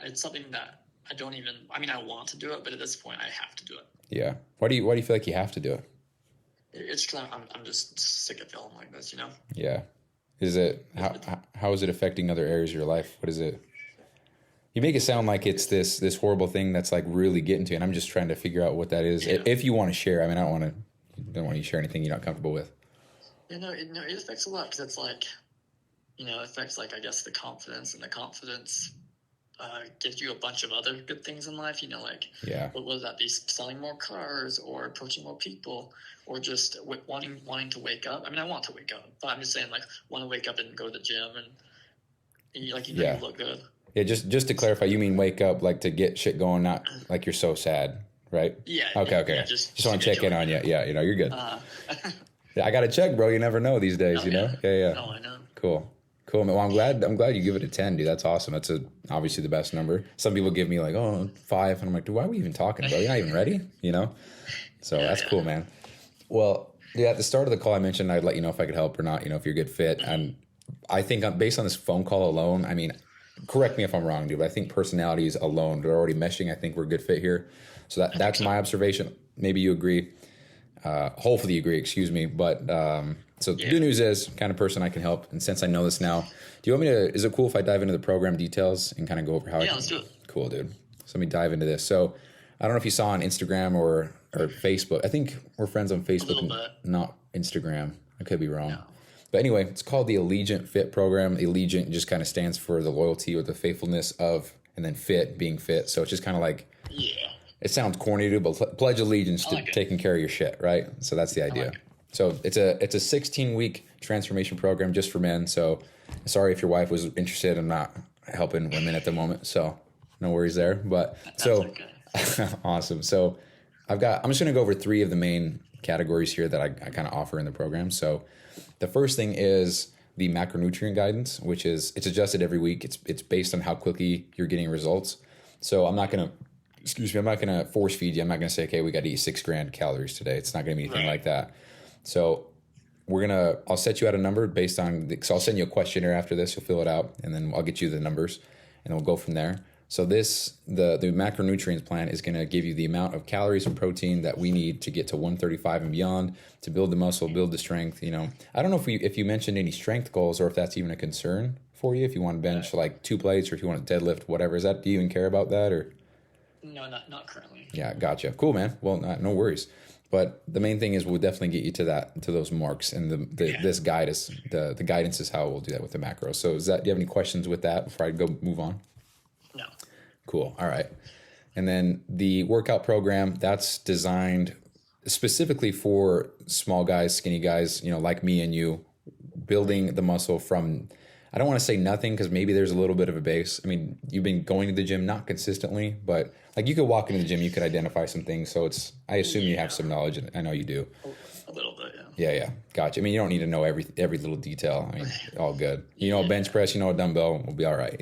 S2: It's something that I don't even. I mean, I want to do it, but at this point, I have to do it.
S1: Yeah. Why do you feel like you have to do it?
S2: It's because I'm just sick of feeling like this,
S1: Yeah. Is it how is it affecting other areas of your life? What is it? You make it sound like it's this horrible thing that's like really getting to you, and I'm just trying to figure out what that is. Yeah. If you want to share, I mean, I don't want you to share anything you're not comfortable with.
S2: Yeah, it affects a lot because it's like, it affects like I guess the confidence, and the confidence gives you a bunch of other good things in life. Like what would that be? Selling more cars, or approaching more people, or just wanting to wake up. I mean, I want to wake up, but I'm just saying like want to wake up and go to the gym and you look good. Yeah, just to clarify, you mean wake up like to get shit going, not like you're so sad, right? Yeah. Okay. Yeah,
S1: just want to check in on you. Yeah, you're good. Yeah, I got to check, bro. You never know these days, Yeah.
S2: Oh, I know.
S1: Cool. Well, I'm glad you give it a 10, dude. That's awesome. That's obviously the best number. Some people give me like, 5, and I'm like, dude, why are we even talking, bro? You're not even ready, So that's cool, man. Well, yeah, at the start of the call, I mentioned I'd let you know if I could help or not, if you're a good fit. And I think based on this phone call alone, I mean, correct me if I'm wrong, dude, but I think personalities alone, they're already meshing. I think we're a good fit here. So that's my observation. Maybe you agree. Hopefully you agree, excuse me. But so the good news is kind of person I can help. And since I know this now, do you want me to, is it cool if I dive into the program details and kind of go over how
S2: let's do it.
S1: Cool, dude. So let me dive into this. So I don't know if you saw on Instagram or Facebook. I think we're friends on Facebook, not Instagram. I could be wrong. No. But anyway, it's called the Allegiant Fit Program. Allegiant just kind of stands for the loyalty or the faithfulness of, and then fit, being fit. So it's just kind of like, it sounds corny, dude, but pledge allegiance to taking care of your shit, right? So that's the idea. So it's a 16-week transformation program just for men. So sorry if your wife was interested. I'm not helping women at the moment, so no worries there. But so okay. Awesome. So I'm just going to go over 3 of the main categories here that I kind of offer in the program. So the first thing is the macronutrient guidance, which is it's adjusted every week. It's based on how quickly you're getting results. So I'm not going to force feed you. I'm not going to say, okay, we got to eat 6 grand calories today. It's not going to be anything like that. So I'll set you out a number based on, so I'll send you a questionnaire after this. You'll fill it out, and then I'll get you the numbers, and we'll go from there. So the macronutrients plan is going to give you the amount of calories and protein that we need to get to 135 and beyond to build the muscle, build the strength. You know, I don't know if you mentioned any strength goals or if that's even a concern for you. If you want to bench like 2 plates or if you want to deadlift, whatever. Do you even care about that or?
S2: No, not currently.
S1: Yeah, gotcha. Cool, man. Well, no worries. But the main thing is we'll definitely get you to those marks, and this guidance, the guidance is how we'll do that with the macros. So do you have any questions with that before I move on?
S2: No.
S1: Cool. All right. And then the workout program, that's designed specifically for small guys, skinny guys, like me and you, building the muscle from, I don't want to say nothing because maybe there's a little bit of a base. I mean, you've been going to the gym, not consistently, but like you could walk into the gym, you could identify some things. So I assume you have some knowledge, and I know you do.
S2: A little bit, yeah.
S1: Yeah. Gotcha. I mean, you don't need to know every little detail. I mean, all good. A bench press, a dumbbell, we'll be all right,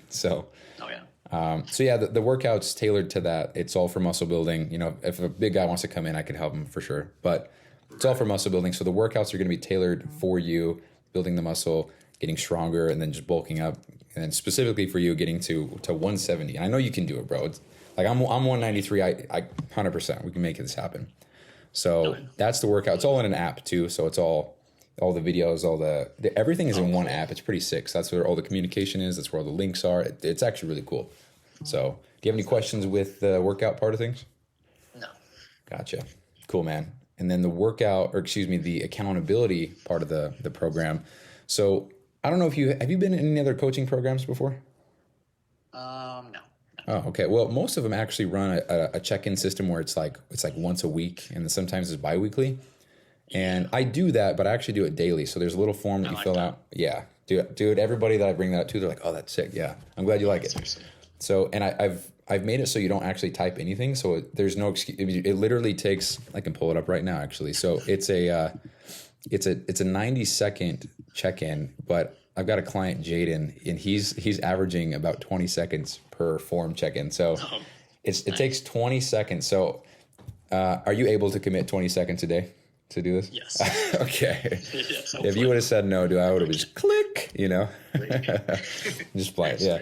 S1: So.
S2: Oh, yeah.
S1: So yeah, the workout's tailored to that. It's all for muscle building. If a big guy wants to come in, I can help him for sure. But it's all for muscle building. So the workouts are going to be tailored for you, building the muscle, getting stronger, and then just bulking up. And then specifically for you, getting to 170. And I know you can do it, bro. It's like I'm 193. I 100%. We can make this happen. So that's the workout. It's all in an app too. So it's all the videos, everything is in one app. It's pretty sick. So that's where all the communication is. That's where all the links are. It's actually really cool. So do you have any questions with the workout part of things?
S2: No.
S1: Gotcha. Cool, man. And then the accountability part of the program. So I don't know if have you been in any other coaching programs before?
S2: No.
S1: Oh, okay. Well, most of them actually run a check-in system where it's like once a week, and then sometimes it's biweekly. And I do that, but I actually do it daily. So there's a little form that you fill out. Yeah, dude. Everybody that I bring that to, they're like, "Oh, that's sick." Yeah, I'm glad you like it.
S2: Seriously.
S1: So, and I've made it so you don't actually type anything. So there's no excuse. It literally takes. I can pull it up right now, actually. So it's a 90-second check-in, but I've got a client, Jaden, and he's averaging about 20 seconds per form check-in. So it takes 20 seconds. So are you able to commit 20 seconds a day to do this?
S2: Yes.
S1: Okay.
S2: Yes,
S1: if you would have said no, I would have just click, just play it. Yeah.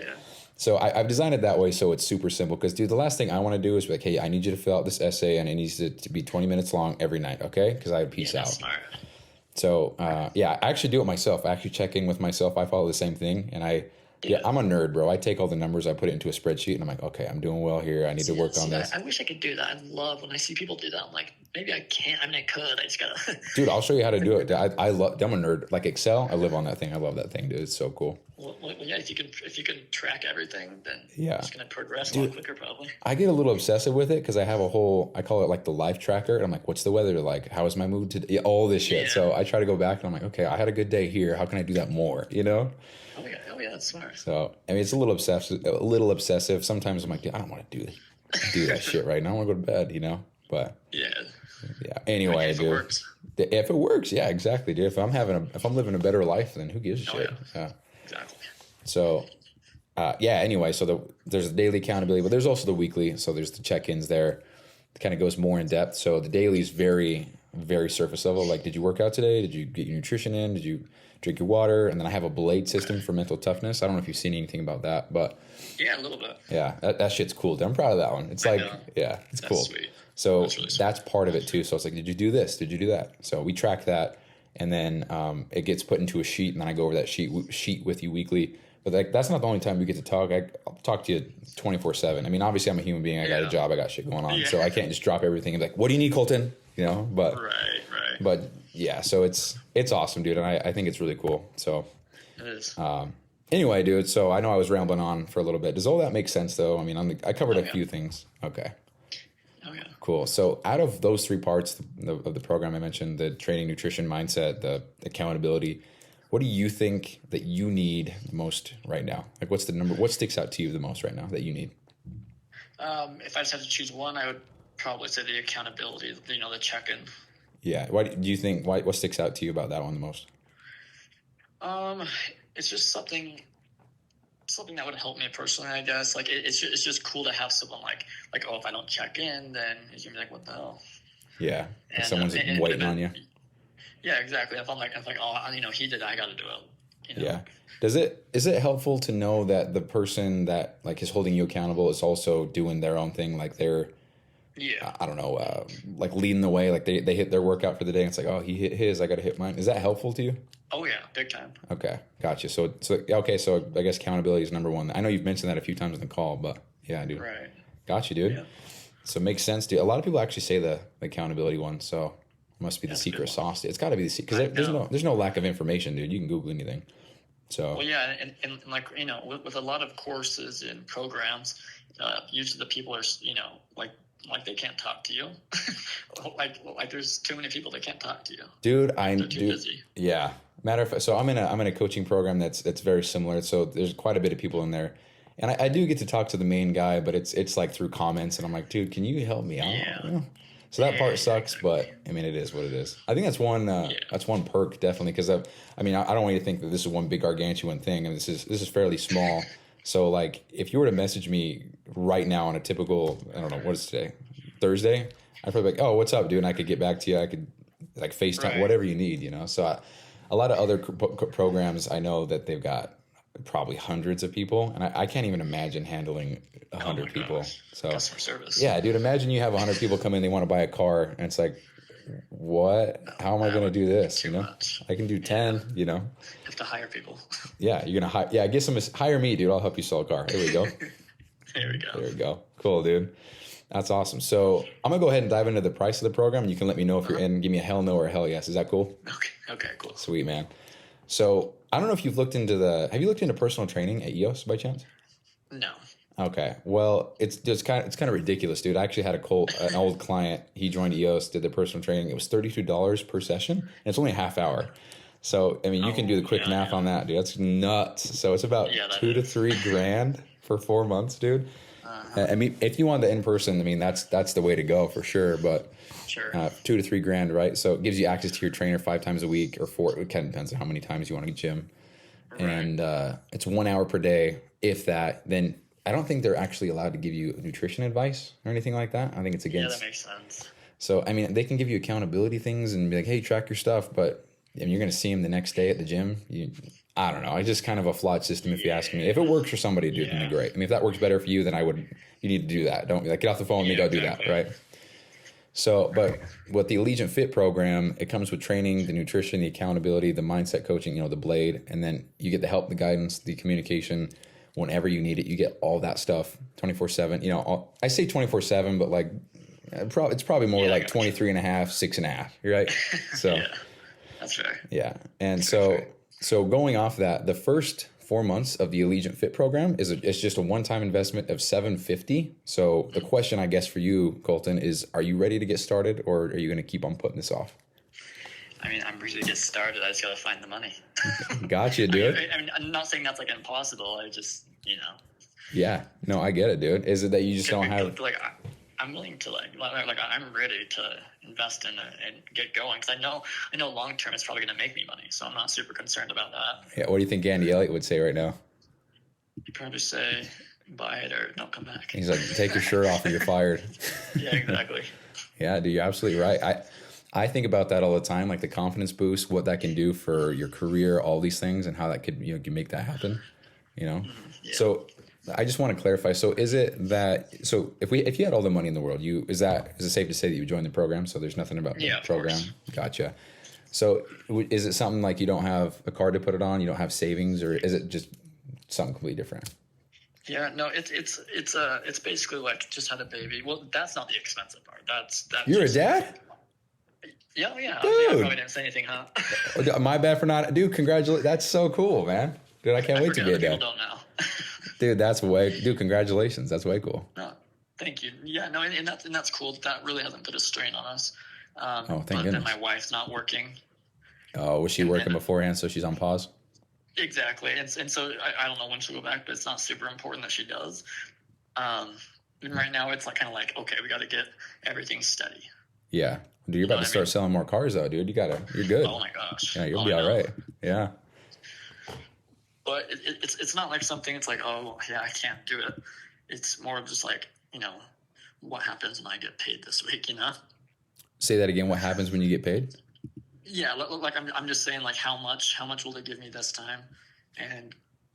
S1: So I've designed it that way so it's super simple because, dude, the last thing I want to do is be like, hey, I need you to fill out this essay and it needs to be 20 minutes long every night, okay? Because I would peace out.
S2: Smart.
S1: So, I actually do it myself. I actually check in with myself. I follow the same thing. And I'm a nerd, bro. I take all the numbers, I put it into a spreadsheet, and I'm like, okay, I'm doing well here. I need to work on this.
S2: I wish I could do that. I love when I see people do that. I'm like, maybe I can't. I mean, I could. I just got to.
S1: Dude, I'll show you how to do it. I'm a nerd. Like Excel, I live on that thing. I love that thing, dude. It's so cool.
S2: Well, yeah, if you can track everything, then it's going to progress a lot quicker probably.
S1: I get a little obsessive with it because I have I call it like the life tracker. And I'm like, what's the weather like? How is my mood today? Yeah, all this shit. Yeah. So I try to go back and I'm like, okay, I had a good day here. How can I do that more?
S2: Oh yeah, that's smart.
S1: So, I mean, it's a little obsessive. Sometimes I'm like, I don't want to do that shit right now. I want to go to bed, but yeah. Anyway, dude. If it works, yeah, exactly, dude. If I'm living a better life, then who gives a shit?
S2: Yeah. Exactly.
S1: So, anyway, so there's the daily accountability, but there's also the weekly. So there's the check-ins there. It kind of goes more in depth. So the daily is very, very surface level. Like, did you work out today? Did you get your nutrition in? Did you drink your water? And then I have a blade system for mental toughness. I don't know if you've seen anything about that, but
S2: yeah, a little bit.
S1: Yeah, that shit's cool. Dude. I'm proud of that one. It's it's cool.
S2: Sweet.
S1: So that's part of it too. So it's like, did you do this? Did you do that? So we track that, and then it gets put into a sheet, and then I go over that sheet with you weekly. But that's not the only time we get to talk. I'll talk to you 24/7. I mean, obviously I'm a human being. I got a job. I got shit going on. So I can't just drop everything and be like, what do you need, Colton? But
S2: right.
S1: But yeah, so it's awesome, dude, and I think it's really cool. So
S2: it is.
S1: Anyway, dude. So I know I was rambling on for a little bit. Does all that make sense though? I mean, I covered a few things. Okay.
S2: Oh yeah.
S1: Cool. So out of those three parts of the program I mentioned, the training, nutrition, mindset, the accountability, what do you think that you need the most right now? Like what sticks out to you the most right now that you need?
S2: If I just had to choose one, I would probably say the accountability, the check-in.
S1: Yeah. Why do you think, what sticks out to you about that one the most?
S2: It's just something that would help me personally, I guess. Like it's just cool to have someone like oh, if I don't check in, then you're gonna be like, what the hell?
S1: Yeah, and, someone's waiting on you.
S2: Yeah, exactly. If I'm like, oh, he did, I got to do it.
S1: Yeah. Is it helpful to know that the person that like is holding you accountable is also doing their own thing, like they're, I don't know, like leading the way, like they hit their workout for the day. And it's like, oh, he hit his, I got to hit mine. Is that helpful to you?
S2: Oh yeah, big time.
S1: Okay, gotcha. So I guess accountability is number one. I know you've mentioned that a few times in the call, but yeah, dude.
S2: Right.
S1: Gotcha, dude. Yeah. So it makes sense, dude. A lot of people actually say the accountability one, so it must be the secret sauce. It's got to be the secret because there's no lack of information, dude. You can Google anything. So. Well,
S2: yeah, and like with a lot of courses and programs, usually the people are like they can't talk to you. like there's too many people that can't talk to you.
S1: Dude,
S2: they're too busy.
S1: Yeah. Matter of fact, so I'm in a coaching program that's very similar. So there's quite a bit of people in there, and I do get to talk to the main guy, but it's like through comments, and I'm like, dude, can you help me out?
S2: Yeah.
S1: So that part sucks, but I mean, it is what it is. I think that's one perk definitely, because I don't want you to think that this is one big gargantuan thing, and this is fairly small. So like, if you were to message me right now on a typical, I don't know, what is today, Thursday, I'd probably be like, oh, what's up, dude? And I could get back to you. I could like FaceTime, whatever you need, So a lot of other programs, I know that they've got probably hundreds of people, and I can't even imagine handling 100 people. So
S2: customer service.
S1: Yeah, dude, imagine you have 100 people come in, they want to buy a car, and it's like, what? How am I going to do this?
S2: Much.
S1: I can do 10. You
S2: have to hire people.
S1: Yeah, you're gonna hire. Yeah, get some. Hire me, dude. I'll help you sell a car. There we go.
S2: There we go.
S1: Cool, dude. That's awesome. So I'm gonna go ahead and dive into the price of the program, and you can let me know if you're in. Give me a hell no or a hell yes. Is that cool?
S2: Okay, cool.
S1: Sweet, man. So I don't know if you've looked into have you looked into personal training at EOS by chance?
S2: No.
S1: Okay. Well, it's kind of ridiculous, dude. I actually had an old client. He joined EOS, did their personal training. It was $32 per session, and it's only a half hour. So I mean, you can do the quick math on that, dude. That's nuts. So it's about $2,000 to $3,000 for 4 months, dude. I mean, if you want the in person, I mean, that's the way to go for sure. But $2,000 to $3,000, right? So it gives you access to your trainer 5 times a week or 4. It kind of depends on how many times you want to gym. Right. And it's 1 hour per day, if that. Then I don't think they're actually allowed to give you nutrition advice or anything like that. I think it's against.
S2: Yeah, that makes sense.
S1: So I mean, they can give you accountability things and be like, "Hey, track your stuff," but you're going to see them the next day at the gym. I don't know. It's just kind of a flawed system, if you ask me. If it works for somebody, dude, then great. I mean, if that works better for you, then you need to do that. Don't be like, get off the phone with me, go do that, right? So, but with the Allegiant Fit program, it comes with training, the nutrition, the accountability, the mindset coaching, the blade, and then you get the help, the guidance, the communication whenever you need it. You get all that stuff 24/7. I say 24/7, but like it's probably more like 23 and a half, 6.5, right? So
S2: yeah, that's right.
S1: Yeah. And so going off that, the first 4 months of the Allegiant Fit program it's just a one-time investment of $750. So the question, I guess, for you, Colton, is: are you ready to get started, or are you going to keep on putting this off?
S2: I mean, I'm ready to get started. I just got to find the money.
S1: Gotcha, dude.
S2: I mean, I'm not saying that's like impossible. I just,
S1: Yeah. No, I get it, dude. Is it that you just don't have...
S2: Like, I'm willing to I'm ready to invest in it and get going, because I know long term it's probably going to make me money, so I'm not super concerned about that.
S1: Yeah. What do you think Andy Elliott would say right now?
S2: He'd probably say, buy it or don't come back.
S1: He's like, take your shirt off or you're fired.
S2: Yeah, exactly.
S1: Yeah, dude, you're absolutely right. I think about that all the time, like the confidence boost, what that can do for your career, all these things, and how that could can make that happen. Yeah. So I just want to clarify. So is it that if you had all the money in the world, is it safe to say that you would join the program? So there's nothing about the program. Gotcha. So is it something like you don't have a card to put it on, you don't have savings, or is it just something completely different?
S2: Yeah, no, it's basically like just had a baby. Well, that's not the expensive part. That's
S1: You're a dad?
S2: Yeah.
S1: Dude.
S2: I probably didn't say anything, huh?
S1: My bad for not. Dude, congratulations. That's so cool, man. Dude, I can't wait to be a dad.
S2: People don't know.
S1: Dude, congratulations. That's way cool.
S2: No, Thank you. Yeah, no, and that's cool. That really hasn't put a strain on us.
S1: Oh, thank
S2: but
S1: goodness.
S2: then my wife's not working.
S1: Oh, was she
S2: And
S1: working
S2: then,
S1: beforehand, so she's on pause?
S2: exactly. And so I don't know when she'll go back, but it's not super important that she does. And right now it's like kind of like, okay, we got to get everything steady.
S1: Yeah. Dude, you're about to start selling more cars though, dude. You're good.
S2: Oh my gosh.
S1: Yeah, you'll be all right. Yeah.
S2: But it's not like something, it's like, oh yeah, I can't do it. It's more of just like, what happens when I get paid this week,
S1: Say that again. What happens when you get paid?
S2: Yeah, like I'm just saying, like how much will they give me this time, and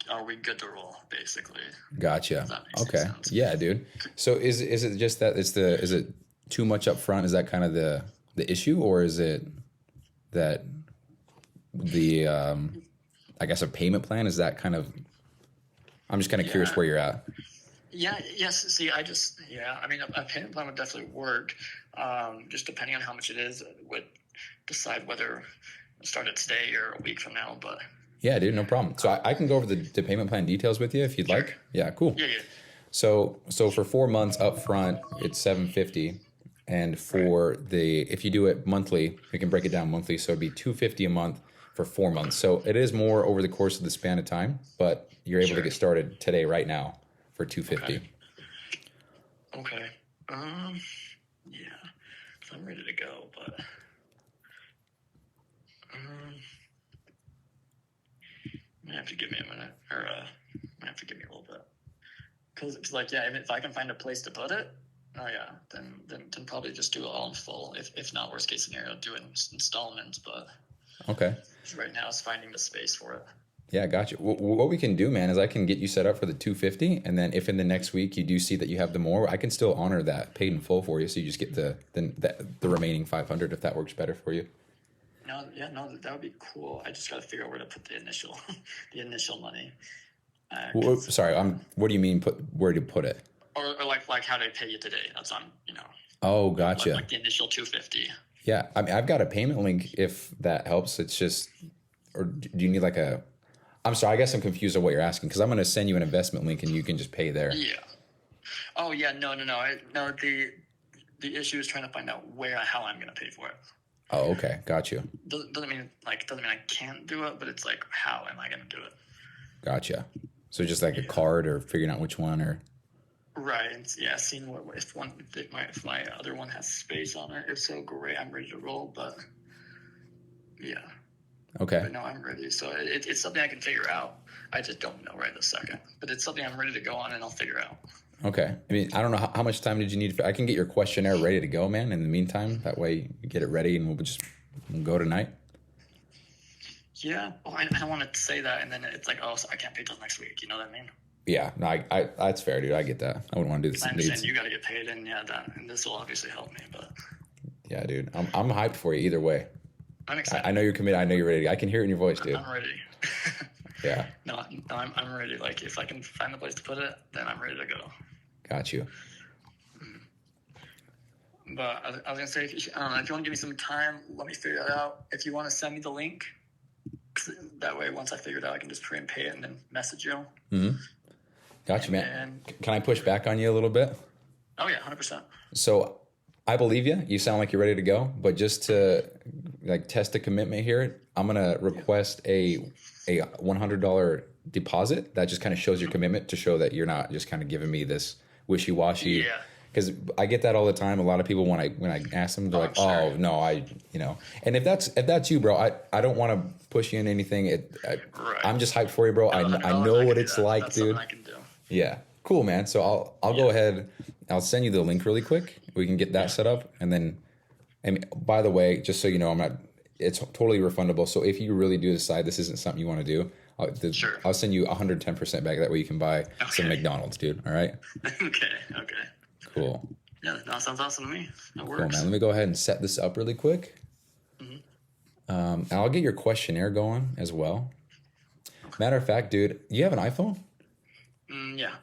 S2: are we good to roll, basically?
S1: Gotcha. Okay. Yeah, dude. So is it just that is it too much up front? Is that kind of the issue, or is it that the I guess a payment plan is that kind of? I'm just kind of curious where you're at.
S2: Yeah. Yes. See, I mean, a payment plan would definitely work. Just depending on how much it is, would decide whether to start it today or a week from now. But
S1: yeah, dude, no problem. So I can go over the payment plan details with you if you'd like. Yeah, cool.
S2: Yeah.
S1: So for 4 months up front, it's $750, and for if you do it monthly, we can break it down monthly. So it'd be $250 a month for 4 months. So it is more over the course of the span of time, but you're able to get started today, right now, for $250.
S2: Okay. Yeah. So I'm ready to go, but you might have to give me a minute, or might have to give me a little bit, because it's like, yeah, if I can find a place to put it, oh yeah, then probably just do it all in full. If not, worst case scenario, do it in installments. But
S1: okay,
S2: right now it's finding the space for it.
S1: Yeah, gotcha. What we can do, man, is I can get you set up for the $250, and then if in the next week you do see that you have the more, I can still honor that paid in full for you. So you just get the remaining $500 if that works better for you.
S2: No, that would be cool. I just got to figure out where to put the initial money.
S1: Sorry, what do you mean? Where to put it?
S2: Or like how do I pay you today? That's on
S1: Oh, gotcha.
S2: Like the initial $250.
S1: Yeah, I mean, I've got a payment link if that helps. It's just, or do you need like a? I'm sorry, I guess I'm confused on what you're asking, because I'm going to send you an investment link and you can just pay there.
S2: Yeah. Oh yeah, no. The issue is trying to find out how I'm going to pay for it.
S1: Oh, okay, got you.
S2: Doesn't mean I can't do it, but it's like, how am I going to do it?
S1: Gotcha. So just like a card, or figuring out which one, or.
S2: Right. Yeah. Seeing if my other one has space on it. If so, great. I'm ready to roll. But yeah.
S1: Okay.
S2: But no, I'm ready. So it's something I can figure out. I just don't know right this second. But it's something I'm ready to go on, and I'll figure out.
S1: Okay. I mean, I don't know how much time did you need? I can get your questionnaire ready to go, man. In the meantime, that way you get it ready, and we'll go tonight.
S2: Yeah. Well, I don't want to say that, and then it's like, oh, so I can't pay till next week. You know what I mean?
S1: Yeah. No, I that's fair, dude. I get that. I wouldn't want to do this.
S2: I understand you got to get paid, and and this will obviously help me. But
S1: yeah, dude, I'm hyped for you either way.
S2: I'm excited.
S1: I know you're committed. I know you're ready. I can hear it in your voice, dude.
S2: I'm ready.
S1: Yeah.
S2: No, I'm ready. Like, if I can find the place to put it, then I'm ready to go.
S1: Got you.
S2: But I was gonna say, if you want to give me some time, let me figure that out. If you want to send me the link, that way once I figure it out, I can just pre and pay it and then message you.
S1: Mm-hmm. Got you, man. Can I push back on you a little bit?
S2: Oh yeah, 100%.
S1: So I believe you. You sound like you're ready to go. But just to test a commitment here, I'm gonna request a $100 deposit. That just kind of shows your commitment, to show that you're not just kind of giving me this wishy-washy.
S2: Yeah.
S1: Because I get that all the time. A lot of people, when I ask them, they're like,
S2: sure.
S1: "Oh no, And if that's you, bro, I don't want to push you in anything.
S2: Right.
S1: I'm just hyped for you, bro. I know what it's like,
S2: that's
S1: dude.
S2: I can do.
S1: Yeah, cool, man. So I'll go ahead. I'll send you the link really quick. We can get that set up, and then. And by the way, just so you know, it's totally refundable. So if you really do decide this isn't something you want to do, I'll send you 110% back. That way you can buy some McDonald's, dude. All right.
S2: Okay.
S1: Cool.
S2: Yeah, that sounds awesome to me. That works.
S1: Cool, man. Let me go ahead and set this up really quick. Mm-hmm. And I'll get your questionnaire going as well. Okay. Matter of fact, dude, you have an iPhone?
S2: Yeah.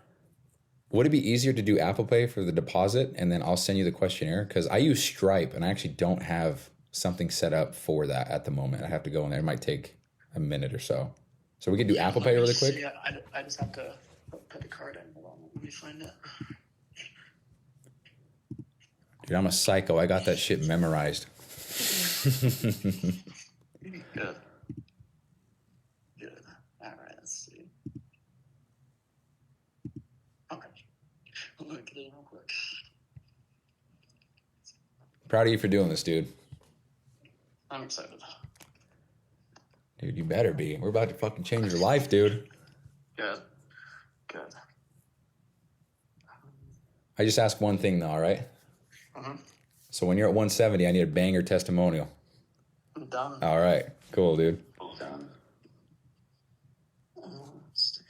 S1: Would it be easier to do Apple Pay for the deposit, and then I'll send you the questionnaire? Because I use Stripe, and I actually don't have something set up for that at the moment. I have to go in there. It might take a minute or so. So we can do Apple Pay really quick?
S2: Yeah, I just have to put the card in. Hold on, let me find it.
S1: Dude, I'm a psycho. I got that shit memorized.
S2: Good. Good. All right, let's see. Okay. I'm going to get it real quick.
S1: Proud of you for doing this, dude.
S2: I'm excited.
S1: Dude, you better be. We're about to fucking change your life, dude.
S2: Good. Good.
S1: I just asked one thing, though, all right?
S2: Mm-hmm.
S1: So when you're at 170, I need a banger testimonial.
S2: I'm done.
S1: All right. Cool, dude.
S2: Done. Let's see.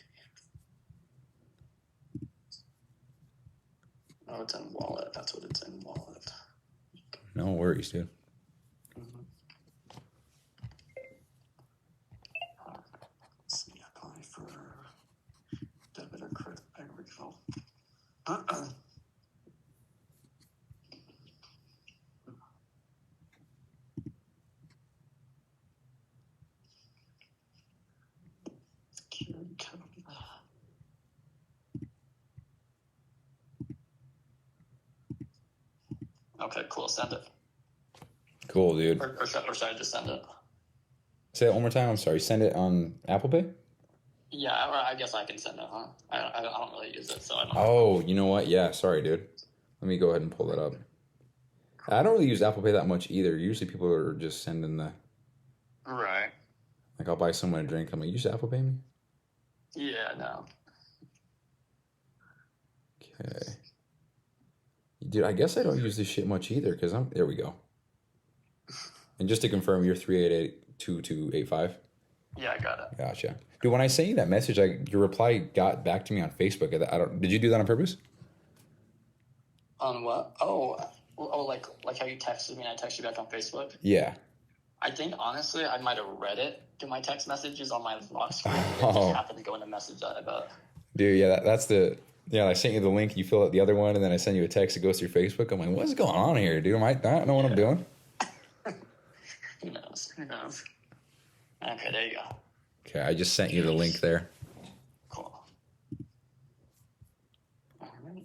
S2: Oh, it's in wallet. That's what it's in wallet.
S1: No worries, dude.
S2: Mm-hmm. Let's see. Apply for debit or credit. There we go. Security code. Okay, cool. Send it.
S1: Cool, dude.
S2: Or should I just send it?
S1: Say it one more time. I'm sorry. Send it on Apple Pay?
S2: Yeah, or I guess I can send it, huh? I don't really use it, so I don't.
S1: Oh, you know what? Yeah, sorry, dude. Let me go ahead and pull that up. I don't really use Apple Pay that much either. Usually people are just sending the...
S2: Right.
S1: Like, I'll buy someone a drink. I'm like, you use Apple Pay me?
S2: Yeah, no.
S1: Okay. Dude, I guess I don't use this shit much either because I'm... There we go. And just to confirm, you're 388-2285?
S2: Yeah, I got it.
S1: Gotcha. Dude, when I sent you that message, your reply got back to me on Facebook. Did you do that on purpose?
S2: On what? Oh, like how you texted me and I texted you back on Facebook?
S1: Yeah.
S2: I think, honestly, I might have read it to my text messages on my lock screen. It
S1: Oh.
S2: just happened to go in the message that I bet.
S1: Dude, yeah, that's the... Yeah, I sent you the link, you fill out the other one, and then I send you a text that goes through Facebook. I'm like, what's going on here, dude? I don't know what I'm doing.
S2: Who knows? Who knows? Okay, there you go.
S1: Okay, I just sent you the link there.
S2: Cool. All right.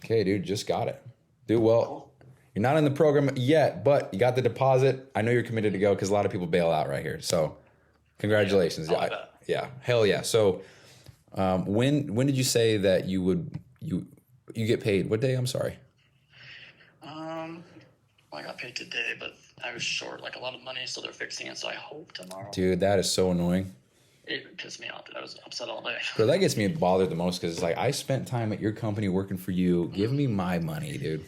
S1: Okay, dude, just got it. Dude, well,
S2: Cool.
S1: you're not in the program yet, but you got the deposit. I know you're committed to go because a lot of people bail out right here. So, congratulations.
S2: Yeah, I bet.
S1: Yeah, hell yeah. So, when did you say that you get paid? What day? I'm sorry.
S2: Well, I got paid today, but I was short like a lot of money, so they're fixing it. So I hope tomorrow.
S1: Dude, that is so annoying.
S2: It pissed me off. I was upset all day.
S1: Bro, that gets me bothered the most because it's like I spent time at your company working for you. Give me my money, dude.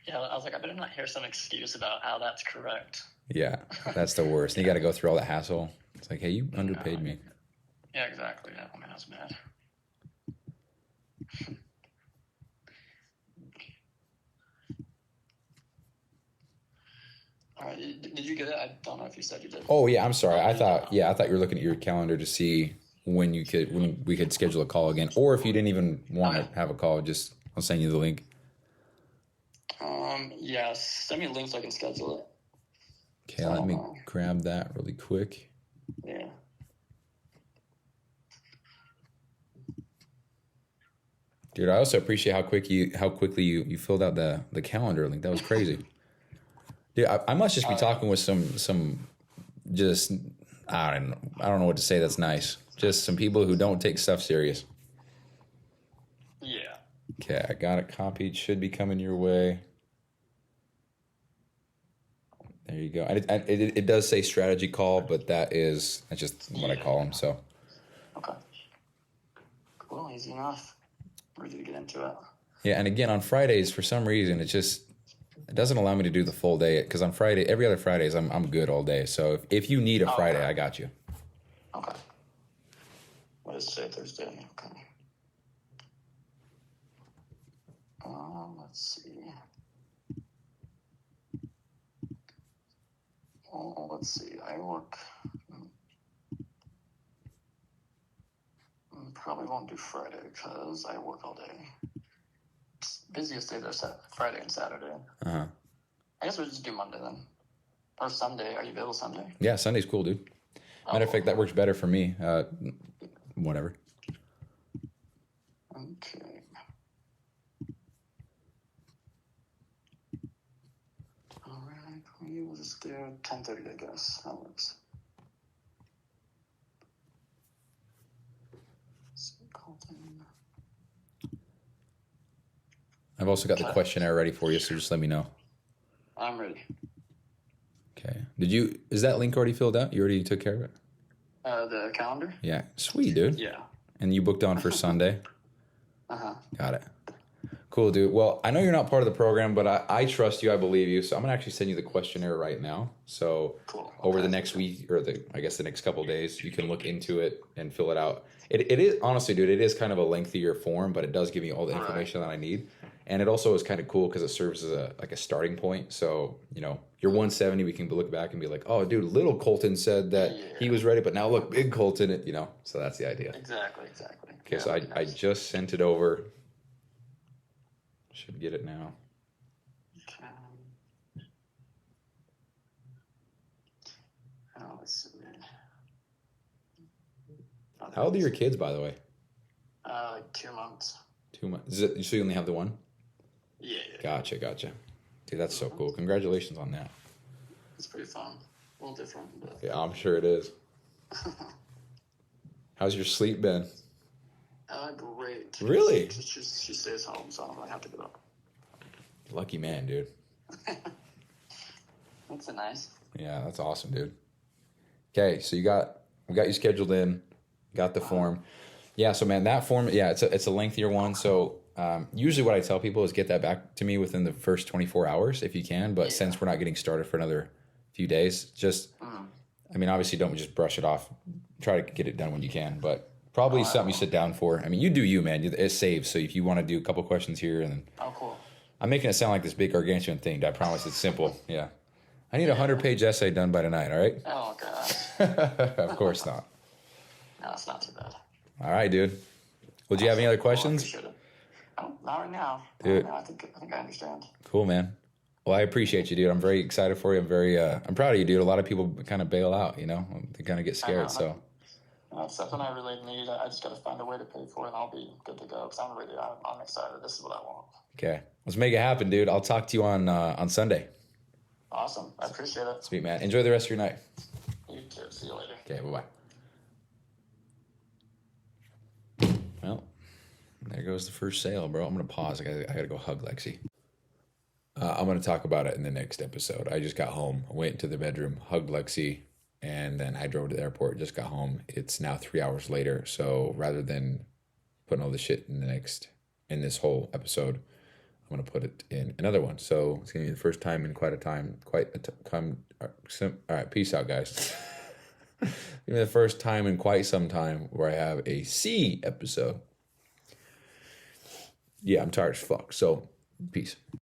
S2: Yeah, I was like, I better not hear some excuse about how that's correct.
S1: Yeah, that's the worst. And you got to go through all that hassle. It's like, hey, you underpaid me.
S2: Yeah, exactly. Yeah, I mean, I was mad. All right, did you get it? I don't know if you said you did.
S1: Oh yeah, I'm sorry. I thought you were looking at your calendar to see when we could schedule a call again, or if you didn't even want to have a call, just I'll send you the link.
S2: Yeah, send me a link so I can schedule it.
S1: Okay, let me grab that really quick.
S2: Yeah.
S1: Dude, I also appreciate how quickly you filled out the calendar link. That was crazy. Dude, I must just be talking with some just I don't know what to say that's nice. Just some people who don't take stuff serious.
S2: Yeah.
S1: Okay, I got it copied. Should be coming your way. There you go. It does say strategy call, but that's just what I call them. So.
S2: Okay. Cool. Easy enough. Ready to get into it.
S1: Yeah, and again on Fridays for some reason it doesn't allow me to do the full day because on Friday every other Fridays I'm good all day. So if you need a Friday, I got you.
S2: Okay. What is today? Thursday. Okay. Let's see. Oh, let's see. I work. Probably won't do Friday because I work all day. Busiest days are Friday and Saturday.
S1: Uh-huh.
S2: I guess we'll just do Monday then. Or Sunday. Are you available Sunday?
S1: Yeah, Sunday's cool, dude. Matter of fact, that works better for me. Whatever.
S2: Okay. We'll just do 10:30, I guess. That works.
S1: I've also got the questionnaire ready for you, so just let me know.
S2: I'm ready.
S1: Okay. Is that link already filled out? You already took care of it?
S2: The calendar?
S1: Yeah. Sweet, dude.
S2: Yeah.
S1: And you booked on for Sunday?
S2: Uh-huh.
S1: Got it. Cool, dude. Well, I know you're not part of the program, but I trust you. I believe you. So I'm going to actually send you the questionnaire right now. So
S2: cool.
S1: Over the next week, or the next couple of days, you can look into it and fill it out. It is, honestly, dude, it is kind of a lengthier form, but it does give me all the information that I need. And it also is kind of cool because it serves as a starting point. So, you're 170, we can look back and be like, oh, dude, little Colton said that he was ready, but now look, big Colton, so that's the idea.
S2: Exactly.
S1: Okay, so I just sent it over. Should get it now.
S2: Okay. Oh, let's see.
S1: How old are your kids, by the way?
S2: Like 2 months.
S1: 2 months. So you only have the one?
S2: Yeah.
S1: Gotcha. Dude, that's so cool. Congratulations on that.
S2: It's pretty fun. A little different, but...
S1: Yeah, I'm sure it is. How's your sleep been?
S2: Great.
S1: Really?
S2: She stays home, so I don't really have to get up.
S1: Lucky man, dude.
S2: That's nice.
S1: Yeah, that's awesome, dude. Okay, so we got you scheduled in, got the form. Yeah, so man, that form, yeah, it's a lengthier one. So usually what I tell people is get that back to me within the first 24 hours if you can. But since we're not getting started for another few days, just, I mean, obviously don't just brush it off. Try to get it done when you can, but probably something you sit down for. I mean, you do you, man. It saves. So if you want to do a couple questions here and then.
S2: Oh, cool.
S1: I'm making it sound like this big gargantuan thing. I promise it's simple. Yeah. I need a 100-page essay done by tonight, all right?
S2: Oh, gosh.
S1: Of course not.
S2: No, it's not too bad.
S1: All right, dude. Well, do you have any other questions?
S2: Oh, not right now.
S1: Dude.
S2: I think I understand.
S1: Cool, man. Well, I appreciate you, dude. I'm very excited for you. I'm proud of you, dude. A lot of people kind of bail out, They kind of get scared, so.
S2: It's something I really need. I just got to find a way to pay for it, and I'll be good to go, because I'm excited. This is what I want.
S1: Okay. Let's make it happen, dude. I'll talk to you on Sunday.
S2: Awesome. I appreciate it.
S1: Sweet, man. Enjoy the rest of your night.
S2: You too. See you later.
S1: Okay, bye-bye. Well, there goes the first sale, bro. I'm going to pause. I got to go hug Lexi. I'm going to talk about it in the next episode. I just got home. I went into the bedroom, hugged Lexi, and then I drove to the airport, just got home. It's now 3 hours later. So rather than putting all this shit in this whole episode, I'm going to put it in another one. So it's going to be the first time in quite a time. All right, peace out, guys. It's going to be the first time in quite some time where I have a C episode. Yeah, I'm tired as fuck. So, peace.